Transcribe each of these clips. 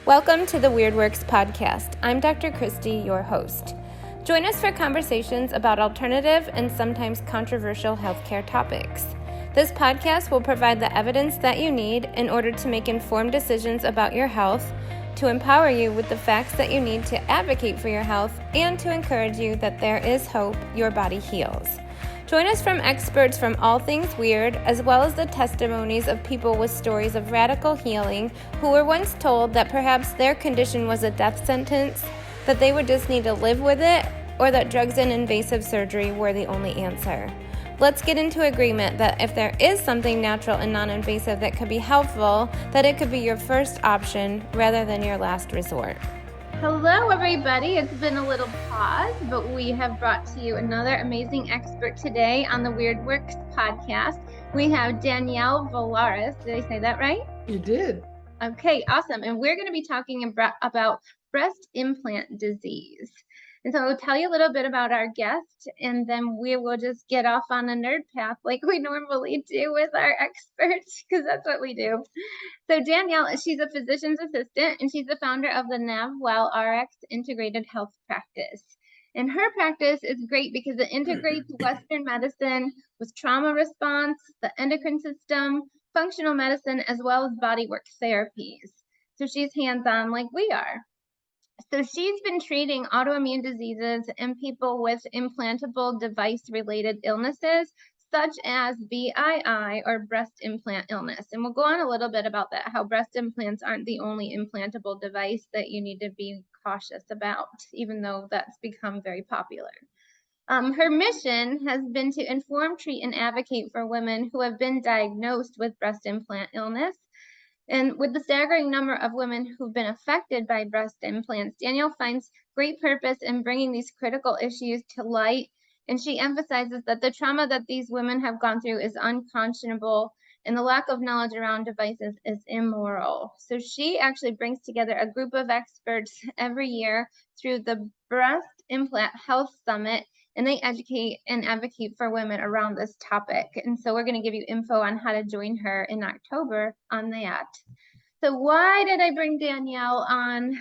Welcome to the Weird Works podcast. I'm Dr. Christy, your host. Join us for conversations about alternative and sometimes controversial healthcare topics. This podcast will provide the evidence that you need in order to make informed decisions about your health, to empower you with the facts that you need to advocate for your health, and to encourage you that there is hope your body heals. Join us from experts from all things weird, as well as the testimonies of people with stories of radical healing who were once told that perhaps their condition was a death sentence, that they would just need to live with it, or that drugs and invasive surgery were the only answer. Let's get into agreement that if there is something natural and non-invasive that could be helpful, that it could be your first option rather than your last resort. Hello, everybody. It's been a little pause, but we have brought to you another amazing expert today on the Weird Works podcast. We have Danielle Valaris. Did I say that right? You did. Okay, awesome. And we're going to be talking about breast implant disease. And so I'll tell you a little bit about our guest, and then we will just get off on a nerd path like we normally do with our experts, because that's what we do. So Danielle, she's a physician's assistant, and she's the founder of the NavWell RX Integrated Health Practice. And her practice is great because it integrates Western medicine with trauma response, the endocrine system, functional medicine, as well as bodywork therapies. So she's hands-on like we are. So she's been treating autoimmune diseases in people with implantable device-related illnesses, such as BII or breast implant illness. And we'll go on a little bit about that, how breast implants aren't the only implantable device that you need to be cautious about, even though that's become very popular. Her mission has been to inform, treat, and advocate for women who have been diagnosed with breast implant illness. And with the staggering number of women who've been affected by breast implants, Danielle finds great purpose in bringing these critical issues to light. And she emphasizes that the trauma that these women have gone through is unconscionable, and the lack of knowledge around devices is immoral. So she actually brings together a group of experts every year through the Breast Implant Health Summit, and they educate and advocate for women around this topic. And so we're going to give you info on how to join her in October on that. So why did I bring Danielle on?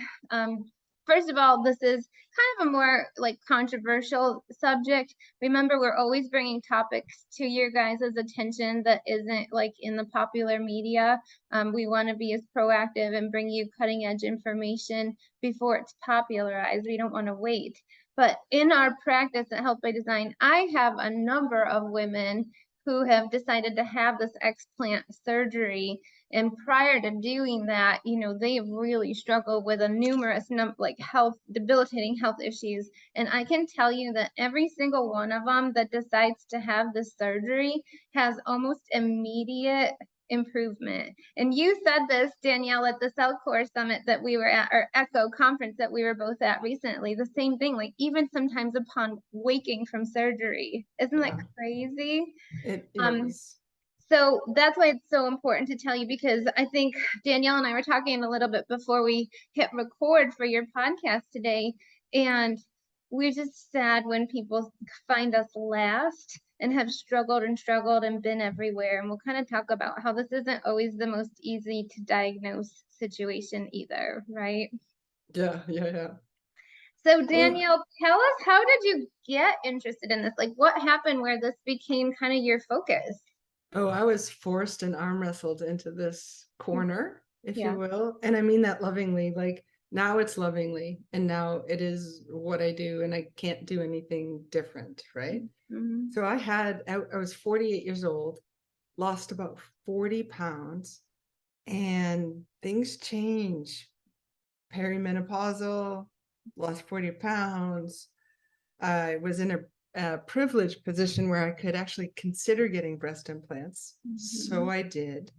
First of all, this is kind of a more controversial subject. Remember, we're always bringing topics to your guys' attention that isn't in the popular media. We want to be as proactive and bring you cutting edge information before it's popularized. We don't want to wait. But in our practice at Health by Design, I have a number of women who have decided to have this explant surgery. And prior to doing that, they have really struggled with a numerous debilitating health issues. And I can tell you that every single one of them that decides to have this surgery has almost immediate improvement. And you said this, Danielle, at the CellCore Summit that we were at, or ECHO conference that we were both at recently, the same thing, even sometimes upon waking from surgery. Isn't that crazy? It is. So that's why it's so important to tell you, because I think Danielle and I were talking a little bit before we hit record for your podcast today, and we're just sad when people find us last and have struggled and been everywhere. And we'll kind of talk about how this isn't always the most easy to diagnose situation either, right? Yeah. So Danielle, tell us, how did you get interested in this? What happened where this became kind of your focus? Oh, I was forced and arm wrestled into this corner, if Yeah. you will. And I mean that lovingly. Now it's lovingly, and now it is what I do, and I can't do anything different, right? Mm-hmm. So I was 48 years old, lost about 40 pounds, and things change. Perimenopausal, lost 40 pounds. I was in a privileged position where I could actually consider getting breast implants. Mm-hmm. So I did.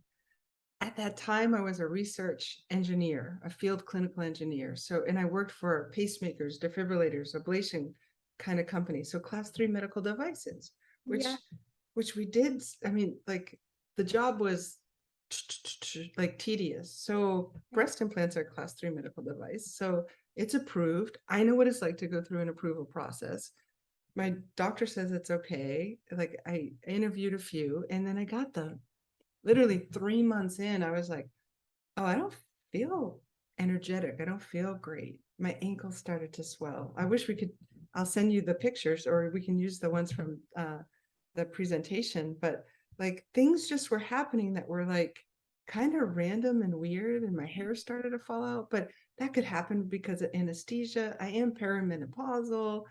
At that time, I was a research engineer, a field clinical engineer. And I worked for pacemakers, defibrillators, ablation kind of company. So class 3 medical devices, which we did. I mean, the job was tedious. So breast implants are class 3 medical device. So it's approved. I know what it's like to go through an approval process. My doctor says it's okay. I interviewed a few, and then I got them. Literally 3 months in, I was like, oh, I don't feel energetic. I don't feel great. My ankles started to swell. I wish we could, I'll send you the pictures, or we can use the ones from the presentation, but like things just were happening that were like kind of random and weird, and my hair started to fall out, but that could happen because of anesthesia. I am perimenopausal,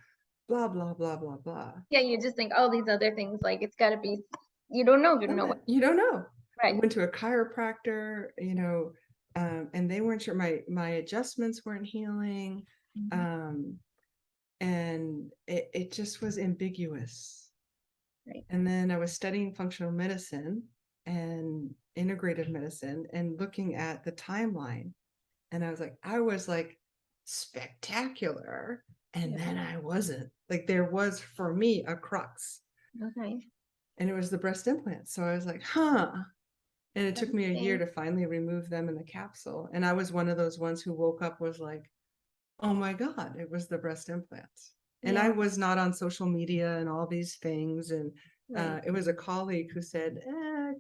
blah, blah, blah, blah, blah. Yeah, you just think all these other things, like it's got to be, you don't know, what. You don't know. I Right. went to a chiropractor, and they weren't sure, my adjustments weren't healing. Mhm. Um, and it just was ambiguous. Right. And then I was studying functional medicine and integrative medicine and looking at the timeline. And I was like spectacular. And Yeah. then I wasn't. Like there was for me a crux. Okay. And it was the breast implant. So I was like, huh. And it took me a year Interesting. to finally remove them in the capsule. And I was one of those ones who woke up was like, oh my God, it was the breast implants. And I Yeah. was not on social media and all these things. And Right. it was a colleague who said,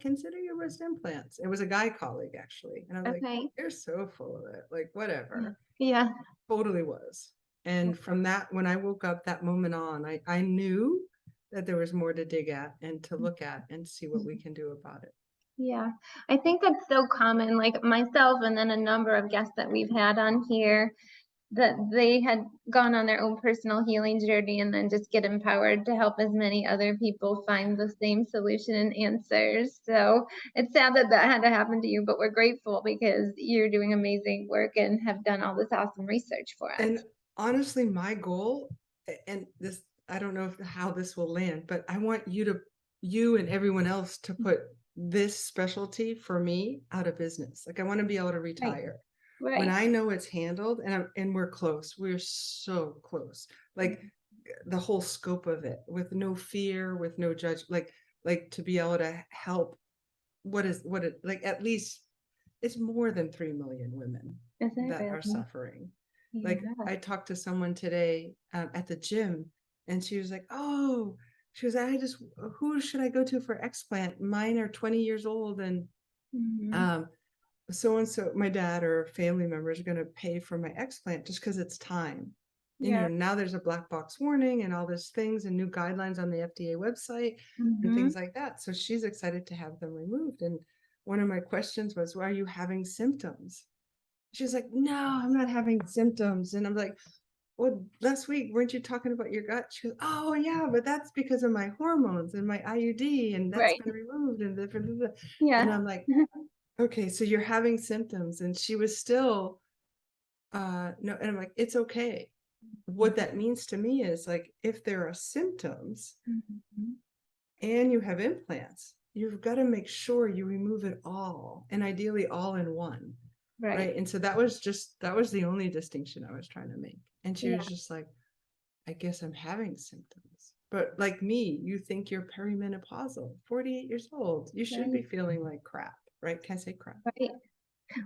consider your breast implants. It was a guy colleague, actually. And I was like, Okay. you're so full of it. Like, whatever. Yeah. Totally was. And from that, when I woke up that moment on, I knew that there was more to dig at and to look at and see what we can do about it. Yeah, I think that's so common, like myself and then a number of guests that we've had on here, that they had gone on their own personal healing journey and then just get empowered to help as many other people find the same solution and answers. So it's sad that that had to happen to you, but we're grateful because you're doing amazing work and have done all this awesome research for us. And honestly, my goal, and this, I don't know how this will land, but I want you and everyone else to put this specialty for me out of business. Like I want to be able to Right, retire when right. I know it's handled, and we're close. We're so close. Like the whole scope of it, with no fear, with no judge, like to be able to help. What it like? At least it's more than 3 million women Is it that are really? suffering. Like Yeah. I talked to someone today at the gym, and she was like, "Oh, she was. I just who should I go to for explant? Mine are 20 years old, and Hmm. um, so and so, my dad or family members are going to pay for my explant just because it's time. Yeah. Now there's a black box warning and all these things and new guidelines on the FDA website and Hmm. things like that. So she's excited to have them removed. And one of my questions was, well, are you having symptoms? She's like, no, I'm not having symptoms. And I'm like, well, last week, weren't you talking about your gut? She goes, oh, yeah, but that's because of my hormones and my IUD, and that's Right. been removed. And Yeah. I'm like, okay, so you're having symptoms. And she was still, no, and I'm like, it's okay. What that means to me is like, if there are symptoms Mhm. and you have implants, you've got to make sure you remove it all, and ideally all in one. Right. Right. And so that was the only distinction I was trying to make. And she Yeah. was just like, I guess I'm having symptoms. But like me, you think you're perimenopausal, 48 years old. You should be Right. feeling like crap, right? Can I say crap? Right.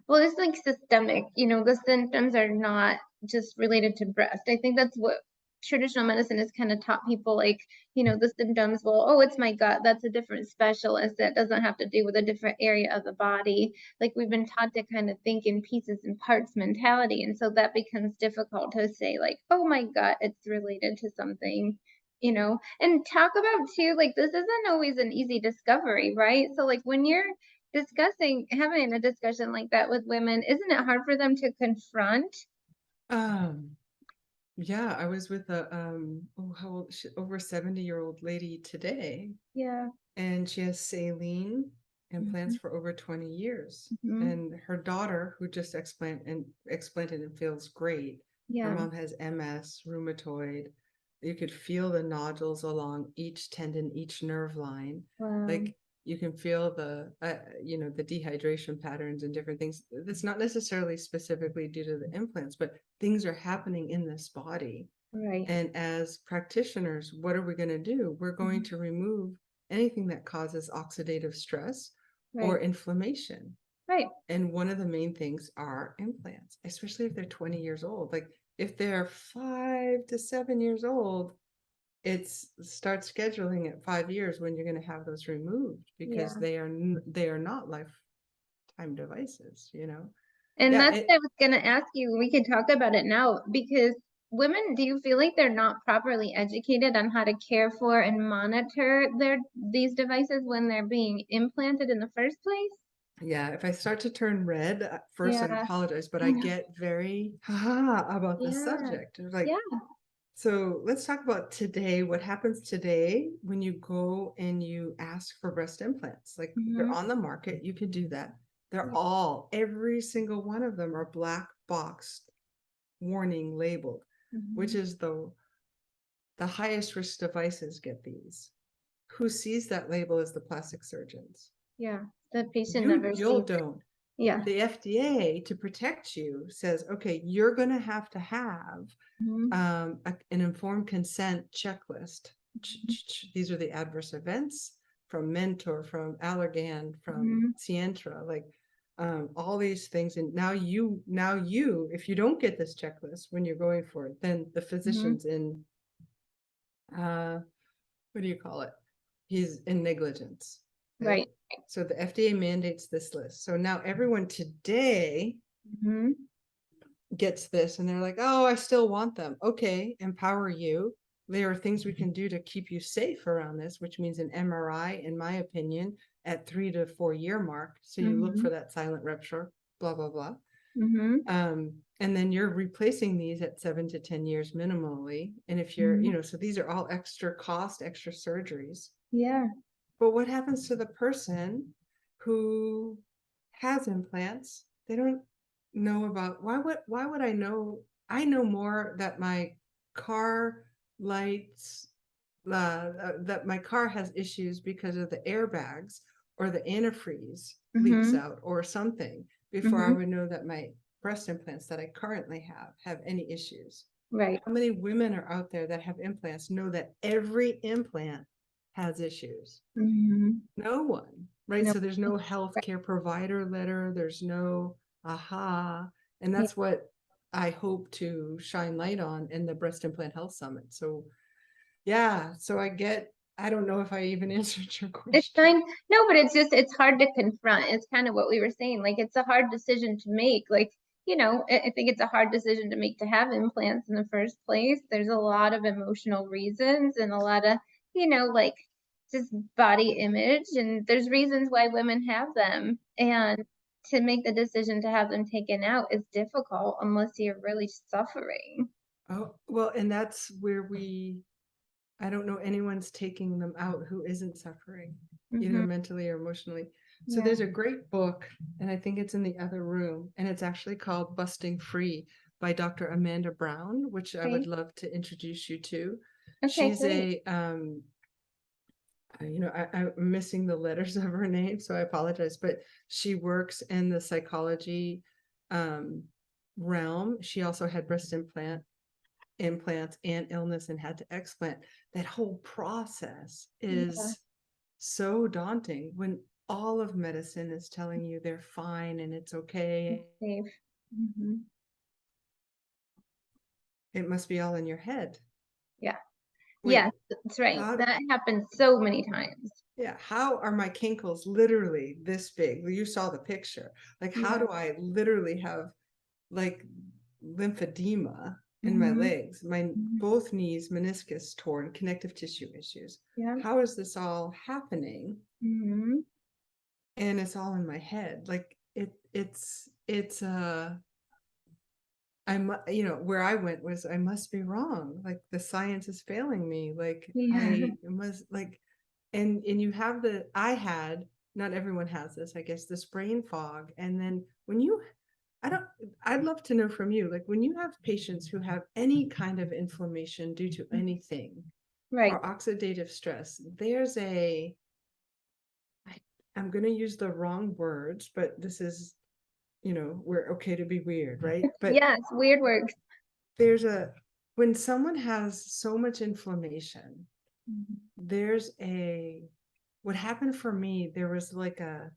Well, it's like systemic, the symptoms are not just related to breast. I think that's what traditional medicine has kind of taught people, like, the symptoms, well, oh, it's my gut. That's a different specialist. That doesn't have to do with a different area of the body. Like we've been taught to kind of think in pieces and parts mentality. And so that becomes difficult to say, like, oh, my gut, it's related to something. And talk about too, like, this isn't always an easy discovery, right? So, like, when you're having a discussion like that with women, isn't it hard for them to confront? Um, yeah, I was with a how old over 70-year-old lady today, Yeah. and she has saline implants Mhm, for over 20 years. mhm. And her daughter, who just explanted and feels great. Her Yeah. mom has MS, rheumatoid. You could feel the nodules along each tendon, each nerve line. Wow. Like you can feel the dehydration patterns and different things. It's not necessarily specifically due to the implants, but things are happening in this body. Right. And as practitioners, what are we going to do? We're going Mhm. to remove anything that causes oxidative stress Right. or inflammation. Right. And one of the main things are implants, especially if they're 20 years old. Like if they're 5 to 7 years old, it's start scheduling at 5 years when you're going to have those removed, because Yeah. they are not lifetime devices. And Yeah, that's what I was gonna ask you. We could talk about it now because women, do you feel like they're not properly educated on how to care for and monitor these devices when they're being implanted in the first place? yeah, if I start to turn red, first I Yeah, apologize, but I I know. get very haha about the Yeah, subject. Like, yeah. so let's talk about today. What happens today when you go and you ask for breast implants? Like, they're Mhm. on the market, you could do that. Yeah. Every single one of them are black box warning labeled, which Mhm. is the highest risk devices get these. Who sees that label is the plastic surgeons. Yeah. The patient You never you'll sees it. don't. Yeah. The FDA, to protect you, says, okay, you're going to have Mhm. an informed consent checklist. These are the adverse events from Mentor, from Allergan, from Mhm. Sientra, like all these things. And now you, if you don't get this checklist when you're going for it, then the Mhm. physician's in, uh, what do you call it? He's in negligence. Okay. Right. So the FDA mandates this list. So now everyone today Mhm. gets this and they're like, oh, I still want them. Okay, empower you. There are things we can do to keep you safe around this, which means an MRI, in my opinion, at 3 to 4 year mark. So you look for Mhm. that silent rupture, blah, blah, blah. Mhm. And then you're replacing these at 7 to 10 years minimally. And if you're, Mhm. so these are all extra cost, extra surgeries. Yeah. But what happens to the person who has implants? They don't know about why would I know? I know more that my car lights that my car has issues because of the airbags or the antifreeze leaks Mhm. out or something before I Mhm. would know that my breast implants that I currently have any issues. Right. How many women are out there that have implants know that every implant has issues? Mhm. No one, right? No. So there's no Right. healthcare provider letter, there's no aha. And Yeah. that's what I hope to shine light on in the Breast Implant Health Summit. So yeah, so I don't know if I even answered your It's question. fine. No, but it's just it's hard to confront. It's kind of what we were saying. Like it's a hard decision to make. Like, I think it's a hard decision to make to have implants in the first place. There's a lot of emotional reasons and a lot of, like just body image. And there's reasons why women have them. And to make the decision to have them taken out is difficult unless you're really suffering. Oh, well, and that's where I don't know anyone's taking them out who isn't suffering, either Hmm. mentally or emotionally. So Yeah. there's a great book, and I think it's in the other room, and it's actually called Busting Free by Dr. Amanda Brown, which I would Okay. love to introduce you to. Okay, She's great. I'm missing the letters of her name, so I apologize, but she works in the psychology um, realm. She also had breast implants and illness and had to explant. That whole process Yeah. is so daunting when all of medicine is telling you they're fine and it's okay. Safe. Hmm. It must be all in your head. Yeah. Yes, Wait, that's right. how That happens so many times. yeah, how are my kinkles literally this big? You saw the picture. Like, how Yeah. do I literally have like lymphedema in my Mhm. legs, my Mhm. both knees, meniscus torn, connective tissue issues? Yeah. How is this all happening? Mhm. And it's all in my head. Like it's where I went was I must be wrong. Like the science is failing me. Like Yeah. I must like and you have I had, not everyone has this, I guess, this brain fog. And then when you I don't I'd love to know from you, like when you have patients who have any kind of inflammation due to anything Right. or oxidative stress, there's I, I'm going to use the wrong words, but this is, we're okay to be weird, right? But Yes, weird works. there's when someone has so much inflammation, Mhm. there's what happened for me, there was like a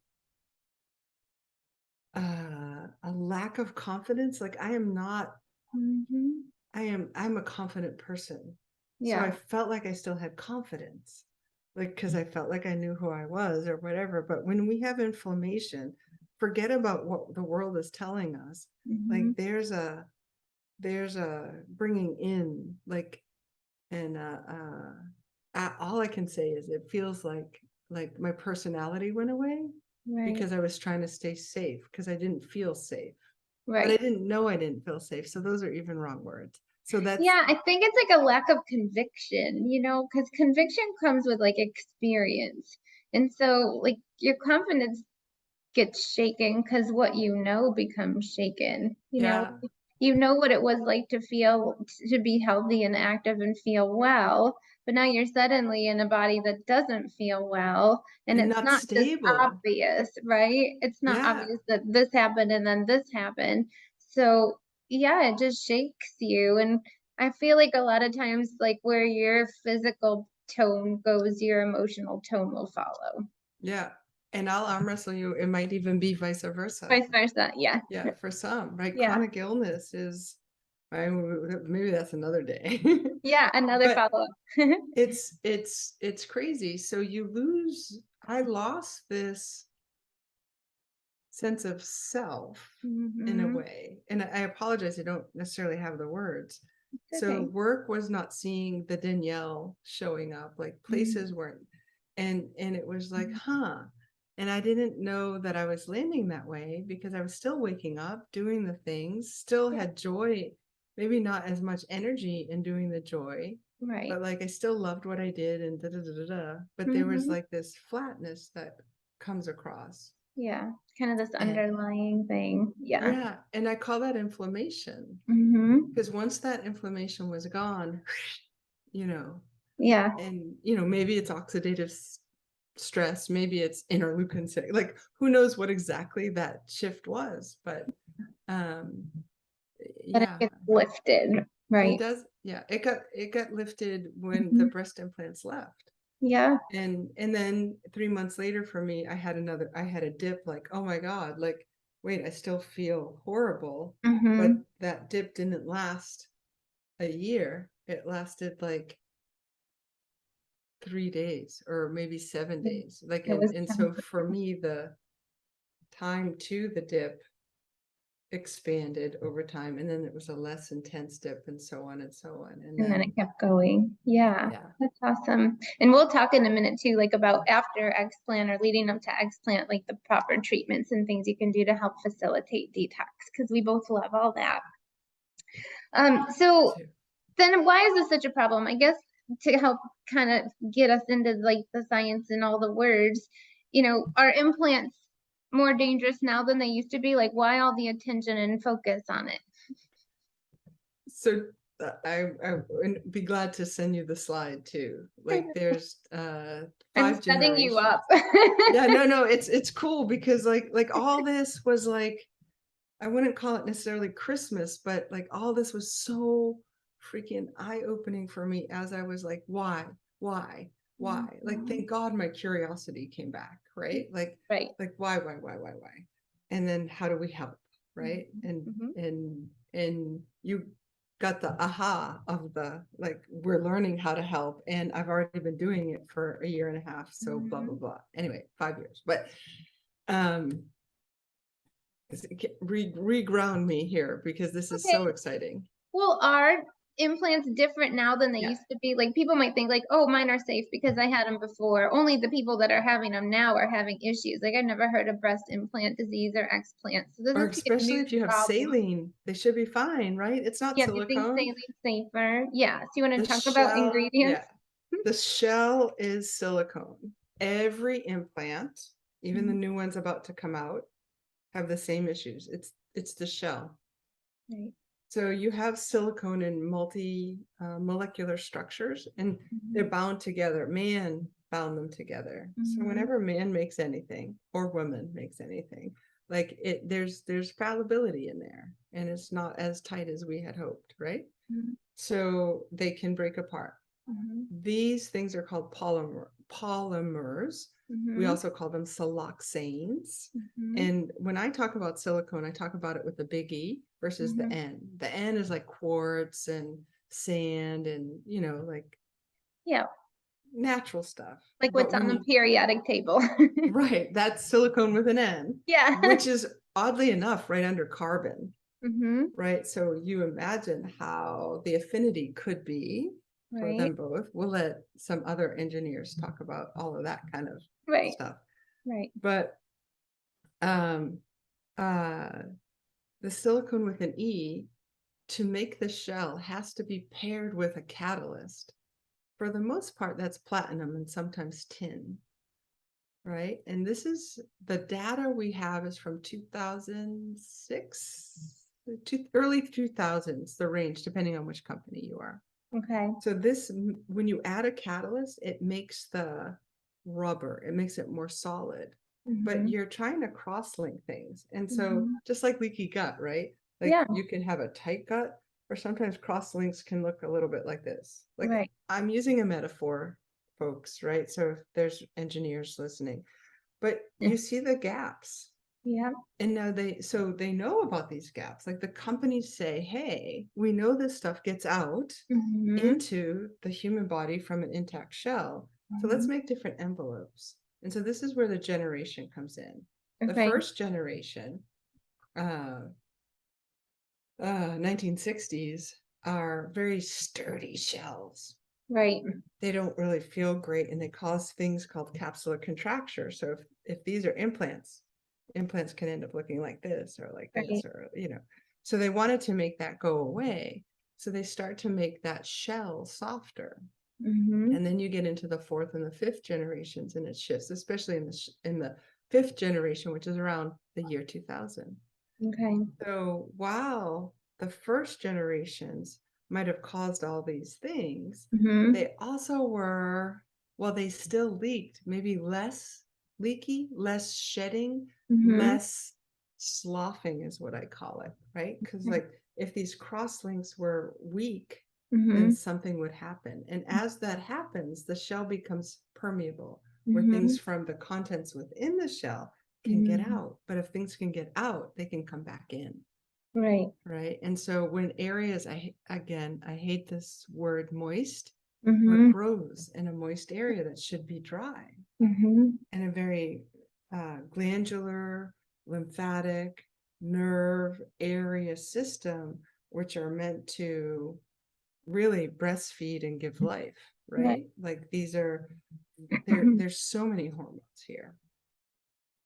lack of confidence. Like Mhm. I'm a confident person. So I Yeah. felt like I still had confidence, like, because I felt like I knew who I was or whatever. But when we have inflammation, forget about what the world is telling us. Mhm. Like there's a bringing in, like, and all I can say is it feels like my personality went away Right. because I was trying to stay safe because I didn't feel safe. But I Right. didn't know I didn't feel safe. So those are even wrong words. So that's, Yeah, I think it's like a lack of conviction, because conviction comes with like experience. And so like your confidence gets shaken because what you know becomes shaken. yeah, You know what it was like to feel to be healthy and active and feel well, but now you're suddenly in a body that doesn't feel well, and and it's not not just stable. obvious, right? It's not Yeah. obvious that this happened and then this happened. So yeah, it just shakes you. And I feel like a lot of times, like where your physical tone goes, your emotional tone will follow. Yeah. And I'll arm wrestle you. It might even be vice versa. Vice versa. Yeah. Yeah, for some, right? Yeah. Chronic illness is, maybe that's another day. Yeah. Another But follow-up. it's crazy. So I lost this sense of self in a Mhm. way. And I apologize, I don't necessarily have the words. It's So okay. work was not seeing the Danielle showing up, like places Mhm. weren't, and it was like, Mhm. huh. And I didn't know that I was landing that way because I was still waking up, doing the things, still Yeah. had joy, maybe not as much energy in doing the joy, Right. but like I still loved what I did and da da da da da. But there was Mhm. like this flatness that comes across. Yeah. Kind of this And underlying thing. Yeah. yeah, and I call that inflammation Mhm. because once that inflammation was gone, you know, Yeah. and maybe it's oxidative stress, maybe it's interleukin 6, like who knows what exactly that shift was, but um But it yeah, gets lifted, it right? does. Yeah, it got lifted when the Mhm. breast implants left. Yeah. And then 3 months later for me, I had a dip, like, oh my God, like, wait, I still feel horrible. But Mhm. that dip didn't last a year. It lasted like 3 days or maybe 7 days. Like, It was and so for temporary. me, the time to the dip expanded over time. And then it was a less intense dip and so on and so on. And And then then, it kept going. Yeah. yeah, That's awesome. And we'll talk in a minute too, like about after explant or leading up to explant, like the proper treatments and things you can do to help facilitate detox, because we both love all that. So too. then why is this such a problem? I guess to help kind of get us into like the science and all the words, are implants more dangerous now than they used to be? Like, why all the attention and focus on it? So I would be glad to send you the slide too. Like there's I'm 5 setting you generations. up. Yeah, no, it's cool because like all this was like, I wouldn't call it necessarily Christmas, but like all this was so freaking eye-opening for me as I was like, why, why? Like, Mhm. thank God my curiosity came back, right? Right. Like why? And then how do we help, right? Mhm. And Mhm. and and you got the aha of the, like, we're learning how to help, and I've already been doing it for a year and a half, so blah blah Mhm. blah. Anyway, 5 years, but um reground me here because this is Okay. so exciting. Well, are implants different now than they Yeah, used to be? Like people might think like, oh, mine are safe because I had them before. Only the people that are having them now are having issues. Like I've never heard of breast implant disease or explant. So this or must be a especially new if you have problem. saline, they should be fine, right? It's not Yeah, do you think silicone. salion's safer? Yeah. So you want The to talk about shell, ingredients? yeah, the shell is silicone. Every implant, even the Mhm. new ones about to come out, have the same issues. It's the shell. Right. So you have silicone in multi molecular structures, and they're Mhm. bound together. Man bound them together. So Mhm. whenever man makes anything or woman makes anything, like there's fallibility in there, and it's not as tight as we had hoped, right? Mhm. So they can break apart. Mhm. These things are called polymers. We Mhm. also call them siloxanes. Mhm. And when I talk about silicone, I talk about it with the big E versus the Mhm. N. The N is like quartz and sand and, like Yeah. natural stuff. Like But what's on when the you, periodic table. right, that's silicone with an N, Yeah. which is oddly enough right under carbon, Mm-hmm. right? So you imagine how the affinity could be for Right. them both. We'll let some other engineers talk about all of that kind of Right. stuff. Right. But um, uh, the silicone with an E, to make the shell, has to be paired with a catalyst. For the most part, that's platinum and sometimes tin, right? And this is the data we have is from 2006, early 2000s, the range, depending on which company you are. Okay. So this, when you add a catalyst, it makes the rubber, it makes it more solid. But Mm-hmm. you're trying to cross-link things. And so Mm-hmm. just like leaky gut, right? Like Yeah. you can have a tight gut, or sometimes cross links can look a little bit like this. Like Right. I'm using a metaphor, folks, right? So if there's engineers listening, but you see the gaps. Yeah. And now they know about these gaps. Like the companies say, hey, we know this stuff gets out Mm-hmm. into the human body from an intact shell. So let's Mm-hmm. make different envelopes. And so this is where the generation comes in. The Okay. first generation, 1960s, are very sturdy shells. Right. They don't really feel great, and they cause things called capsular contracture. So if these are implants, implants can end up looking like this or like this, Right. or so they wanted to make that go away. So they start to make that shell softer. Mm-hmm. And then you get into the fourth and the fifth generations, and it shifts, especially in the fifth generation, which is around the year 2000. Okay. So while the first generations might have caused all these things, Mm-hmm. they also were, well, they still leaked, maybe less leaky, less shedding, Mm-hmm. less sloughing is what I call it, right? Because like if these crosslinks were weak, then Mm-hmm. something would happen. And as that happens, the shell becomes permeable, where Mm-hmm. things from the contents within the shell can get Mm-hmm. out. But if things can get out, they can come back in. Right. Right. And so when areas, again, I hate this word moist, what Mm-hmm. grows in a moist area that should be dry, Mm-hmm. and a very glandular, lymphatic, nerve area system, which are meant to really breastfeed and give life, Right. right? Like these are, there's so many hormones here,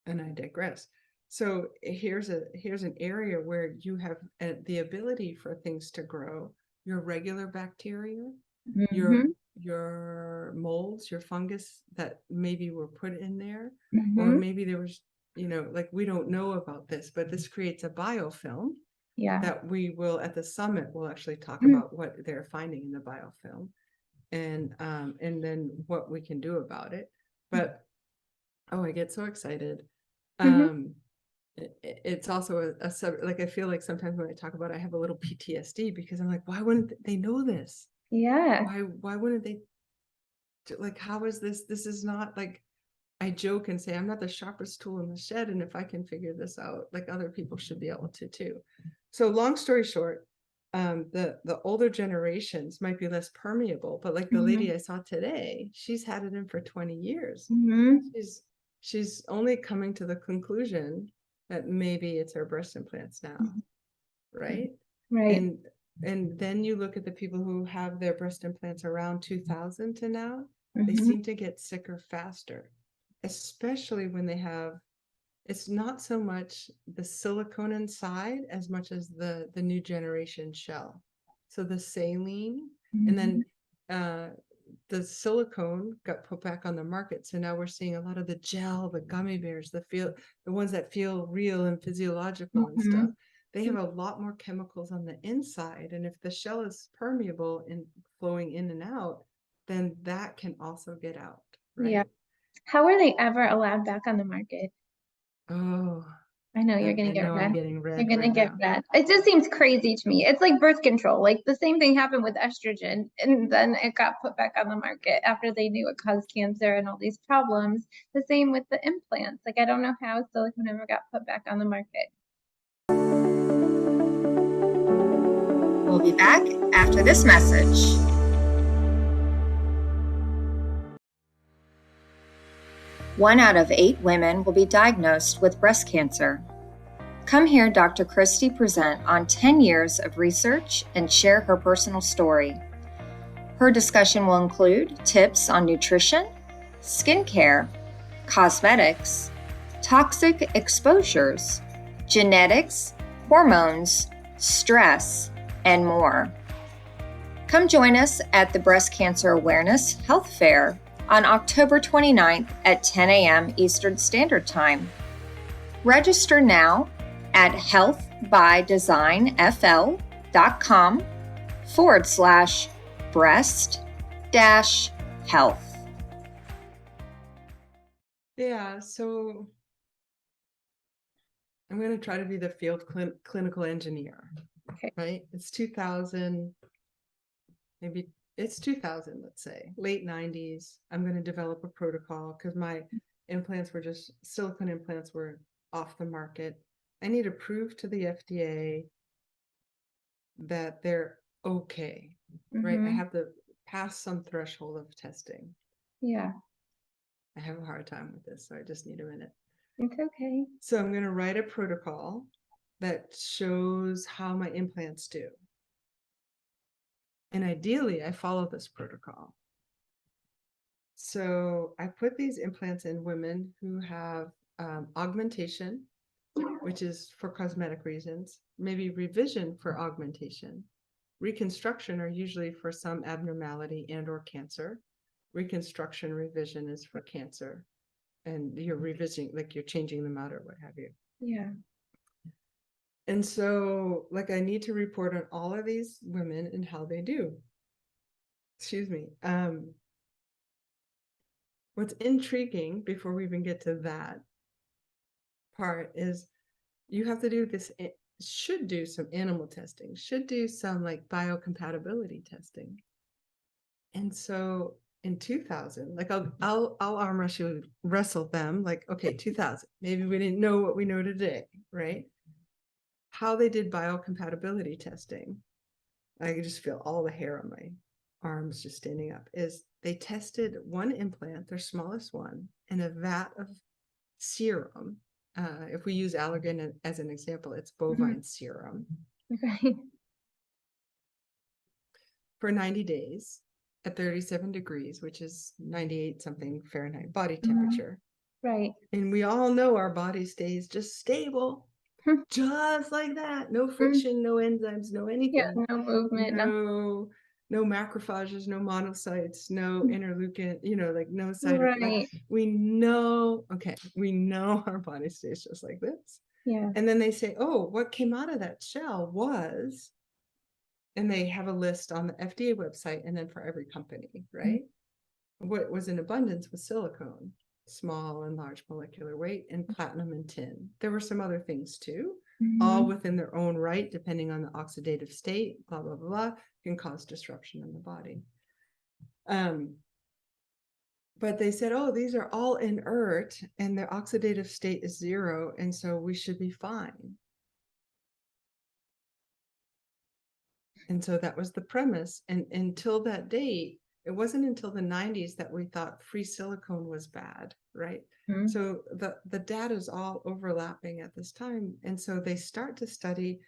and I digress. So here's an area where you have the ability for things to grow. Your regular bacteria, your Mm-hmm. your molds, your fungus that maybe were put in there, or Mm-hmm. maybe there was, like we don't know about this, but this creates a biofilm Yeah. that we will at the summit we'll actually talk about what they're finding in the biofilm, and then what we can do about it. But oh, I get so excited. Mm-hmm. um it's also a sub, like I feel like sometimes when I talk about it, I have a little PTSD, because I'm like, why wouldn't they know this? Yeah. Why wouldn't they, like, how is this is not like, I joke and say I'm not the sharpest tool in the shed, and if I can figure this out, like other people should be able to too. So long story short, the older generations might be less permeable, but like the Mm-hmm. lady I saw today, she's had it in for 20 years. Mm-hmm. She's only coming to the conclusion that maybe it's her breast implants now, right? Right. And then you look at the people who have their breast implants around 2000 to now, they Mm-hmm. seem to get sicker faster, especially when they have, it's not so much the silicone inside as much as the new generation shell. So the saline, and Mm-hmm. then the silicone got put back on the market. So now we're seeing a lot of the gel, the gummy bears, the ones that feel real and physiological and Mm-hmm. stuff. They have a lot more chemicals on the inside. And if the shell is permeable and flowing in and out, then that can also get out, Yeah. right? How were they ever allowed back on the market? Oh, I know you're I gonna get know I'm red. getting You're red gonna right get now. red. It just seems crazy to me. It's like birth control. Like the same thing happened with estrogen, and then it got put back on the market after they knew it caused cancer and all these problems. The same with the implants. Like I don't know how silicone ever got put back on the market. We'll be back after this message. 1 out of 8 women will be diagnosed with breast cancer. Come hear Dr. Christie present on 10 years of research and share her personal story. Her discussion will include tips on nutrition, skincare, cosmetics, toxic exposures, genetics, hormones, stress, and more. Come join us at the Breast Cancer Awareness Health Fair on October 29th at 10 a.m. Eastern Standard Time. Register now at healthbydesignfl.com/breast-health. Yeah, so I'm going to try to be the field clinical engineer, Okay. right? It's 2000, maybe it's 2000, let's say, late 90s. I'm going to develop a protocol because my implants were just, silicone implants were off the market. I need to prove to the FDA that they're okay, right? I have to pass some threshold of testing. Yeah, I have a hard time with this, so I just need a minute. it's okay. So I'm going to write a protocol that shows how my implants do. And ideally, I follow this protocol. So I put these implants in women who have augmentation, which is for cosmetic reasons, maybe revision for augmentation. Reconstruction are usually for some abnormality and or cancer. Reconstruction revision is for cancer. And you're revising, like you're changing them out or what have you. Yeah. And so, like, I need to report on all of these women and how they do. Excuse me. What's intriguing before we even get to that part is you have to do this, should do some animal testing, should do some like biocompatibility testing. And so in 2000, like I'll arm wrestle them like, okay, 2000, maybe we didn't know what we know today, right? How they did biocompatibility testing, I could just feel all the hair on my arms just standing up, is they tested one implant, their smallest one, in a vat of serum. If we use Allergan as an example, it's bovine serum. Okay. For 90 days at 37 degrees, which is 98 something Fahrenheit body temperature. Right. And we all know our body stays just stable, just like that. No friction, no enzymes, no anything. Yeah, no movement. No macrophages, no monocytes, no interleukin, like no cytokine. Right. We know, we know our body stays just like this. Yeah. And then they say, oh, what came out of that shell was, and they have a list on the FDA website and then for every company, right? What was in abundance was silicone, small and large molecular weight, and platinum and tin. There were some other things too, all within their own right, depending on the oxidative state, blah, blah, blah, can cause disruption in the body. But they said, oh, these are all inert and their oxidative state is 0. And so we should be fine. And so that was the premise. And until that date, it wasn't until the 90s that we thought free silicone was bad, right? So the data is all overlapping at this time. And so they start to study,